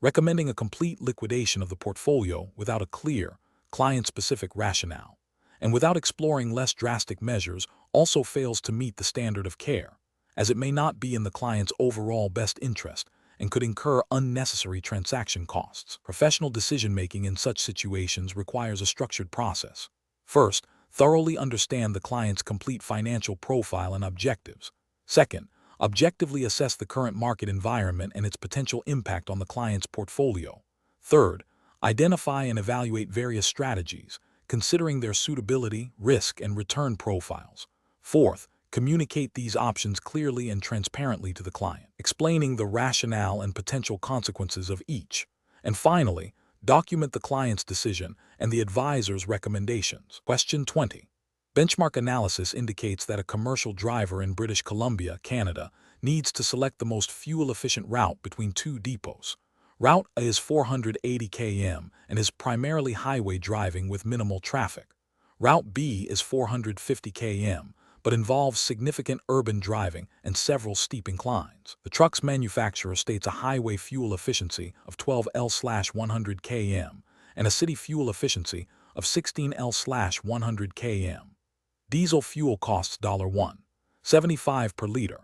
Recommending a complete liquidation of the portfolio without a clear, client-specific rationale, and without exploring less drastic measures also fails to meet the standard of care, as it may not be in the client's overall best interest and could incur unnecessary transaction costs. Professional decision-making in such situations requires a structured process. First, thoroughly understand the client's complete financial profile and objectives. Second, objectively assess the current market environment and its potential impact on the client's portfolio. Third, identify and evaluate various strategies, considering their suitability, risk, and return profiles. Fourth, communicate these options clearly and transparently to the client, explaining the rationale and potential consequences of each. And finally, document the client's decision and the advisor's recommendations. Question 20. Benchmark analysis indicates that a commercial driver in British Columbia, Canada, needs to select the most fuel-efficient route between two depots. Route A is 480 km and is primarily highway driving with minimal traffic. Route B is 450 km, but involves significant urban driving and several steep inclines. The truck's manufacturer states a highway fuel efficiency of 12L/100 km and a city fuel efficiency of 16L/100 km. Diesel fuel costs $1.75 per liter.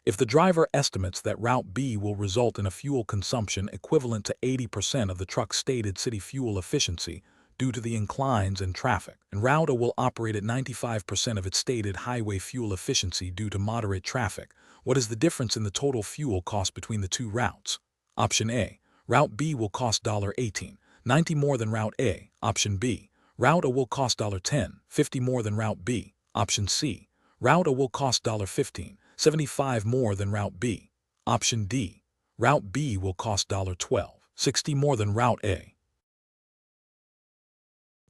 If the driver estimates that Route B will result in a fuel consumption equivalent to 80% of the truck's stated city fuel efficiency due to the inclines and traffic, and Route A will operate at 95% of its stated highway fuel efficiency due to moderate traffic, what is the difference in the total fuel cost between the two routes? Option A. Route B will cost $18.90 more than Route A. Option B. Route A will cost $10.50 more than Route B. Option C. Route A will cost $15.75 more than Route B. Option D. Route B will cost $12.60 more than Route A.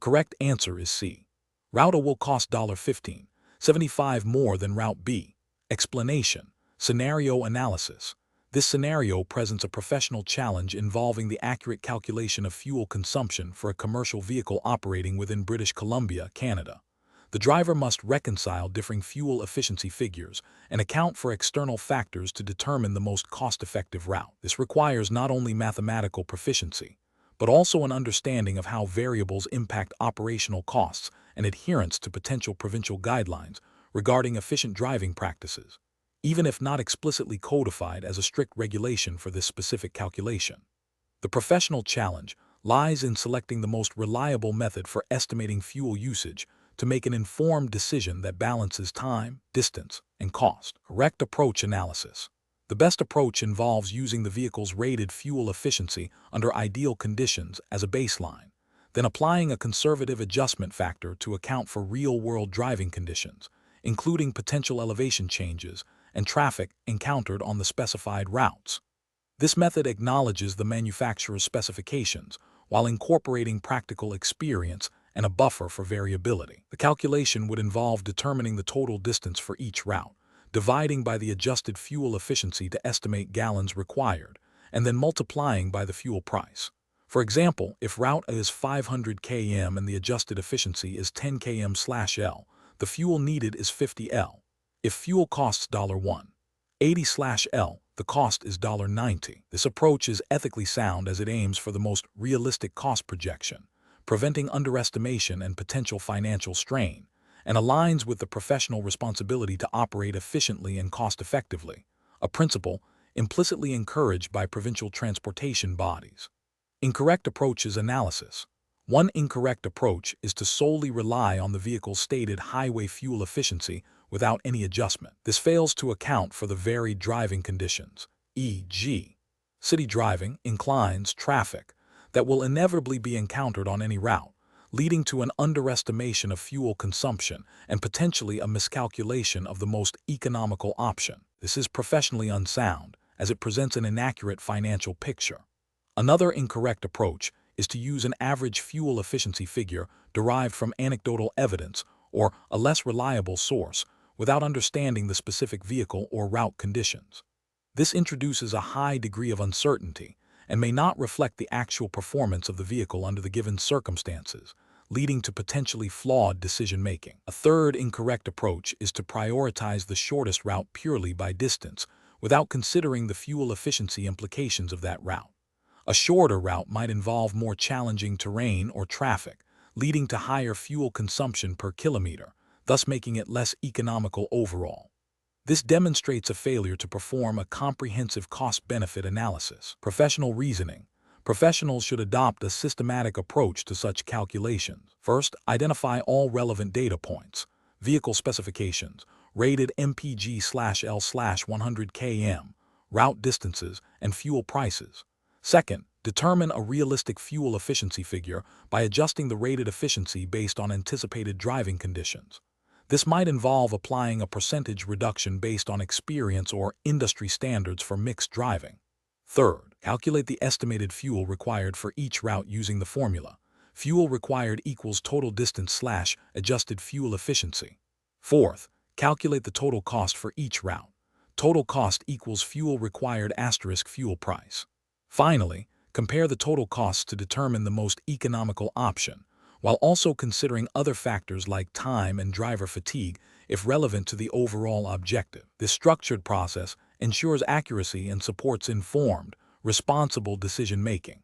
Correct answer is C. Route A will cost $15.75 more than Route B. Explanation. Scenario analysis. This scenario presents a professional challenge involving the accurate calculation of fuel consumption for a commercial vehicle operating within British Columbia, Canada. The driver must reconcile differing fuel efficiency figures and account for external factors to determine the most cost-effective route. This requires not only mathematical proficiency, but also an understanding of how variables impact operational costs and adherence to potential provincial guidelines regarding efficient driving practices, even if not explicitly codified as a strict regulation for this specific calculation. The professional challenge lies in selecting the most reliable method for estimating fuel usage to make an informed decision that balances time, distance, and cost. Correct approach analysis. The best approach involves using the vehicle's rated fuel efficiency under ideal conditions as a baseline, then applying a conservative adjustment factor to account for real-world driving conditions, including potential elevation changes and traffic encountered on the specified routes. This method acknowledges the manufacturer's specifications while incorporating practical experience and a buffer for variability. The calculation would involve determining the total distance for each route, dividing by the adjusted fuel efficiency to estimate gallons required, and then multiplying by the fuel price. For example, if Route A is 500 km and the adjusted efficiency is 10 km/L, the fuel needed is 50 L. If fuel costs $1.80/L, the cost is $1.90. This approach is ethically sound as it aims for the most realistic cost projection, preventing underestimation and potential financial strain, and aligns with the professional responsibility to operate efficiently and cost-effectively, a principle implicitly encouraged by provincial transportation bodies. Incorrect approaches analysis. One incorrect approach is to solely rely on the vehicle's stated highway fuel efficiency without any adjustment. This fails to account for the varied driving conditions, e.g., city driving, inclines, traffic, that will inevitably be encountered on any route, leading to an underestimation of fuel consumption and potentially a miscalculation of the most economical option. This is professionally unsound, as it presents an inaccurate financial picture. Another incorrect approach is to use an average fuel efficiency figure derived from anecdotal evidence or a less reliable source without understanding the specific vehicle or route conditions. This introduces a high degree of uncertainty and may not reflect the actual performance of the vehicle under the given circumstances, leading to potentially flawed decision-making. A third incorrect approach is to prioritize the shortest route purely by distance, without considering the fuel efficiency implications of that route. A shorter route might involve more challenging terrain or traffic, leading to higher fuel consumption per kilometer, thus making it less economical overall. This demonstrates a failure to perform a comprehensive cost-benefit analysis. Professional reasoning. Professionals should adopt a systematic approach to such calculations. First, identify all relevant data points, vehicle specifications, rated MPG/L/100 km, route distances, and fuel prices. Second, determine a realistic fuel efficiency figure by adjusting the rated efficiency based on anticipated driving conditions. This might involve applying a percentage reduction based on experience or industry standards for mixed driving. Third, calculate the estimated fuel required for each route using the formula. Fuel required equals total distance/adjusted fuel efficiency. Fourth, calculate the total cost for each route. Total cost equals fuel required * fuel price. Finally, compare the total costs to determine the most economical option, while also considering other factors like time and driver fatigue if relevant to the overall objective. This structured process ensures accuracy and supports informed, responsible decision-making.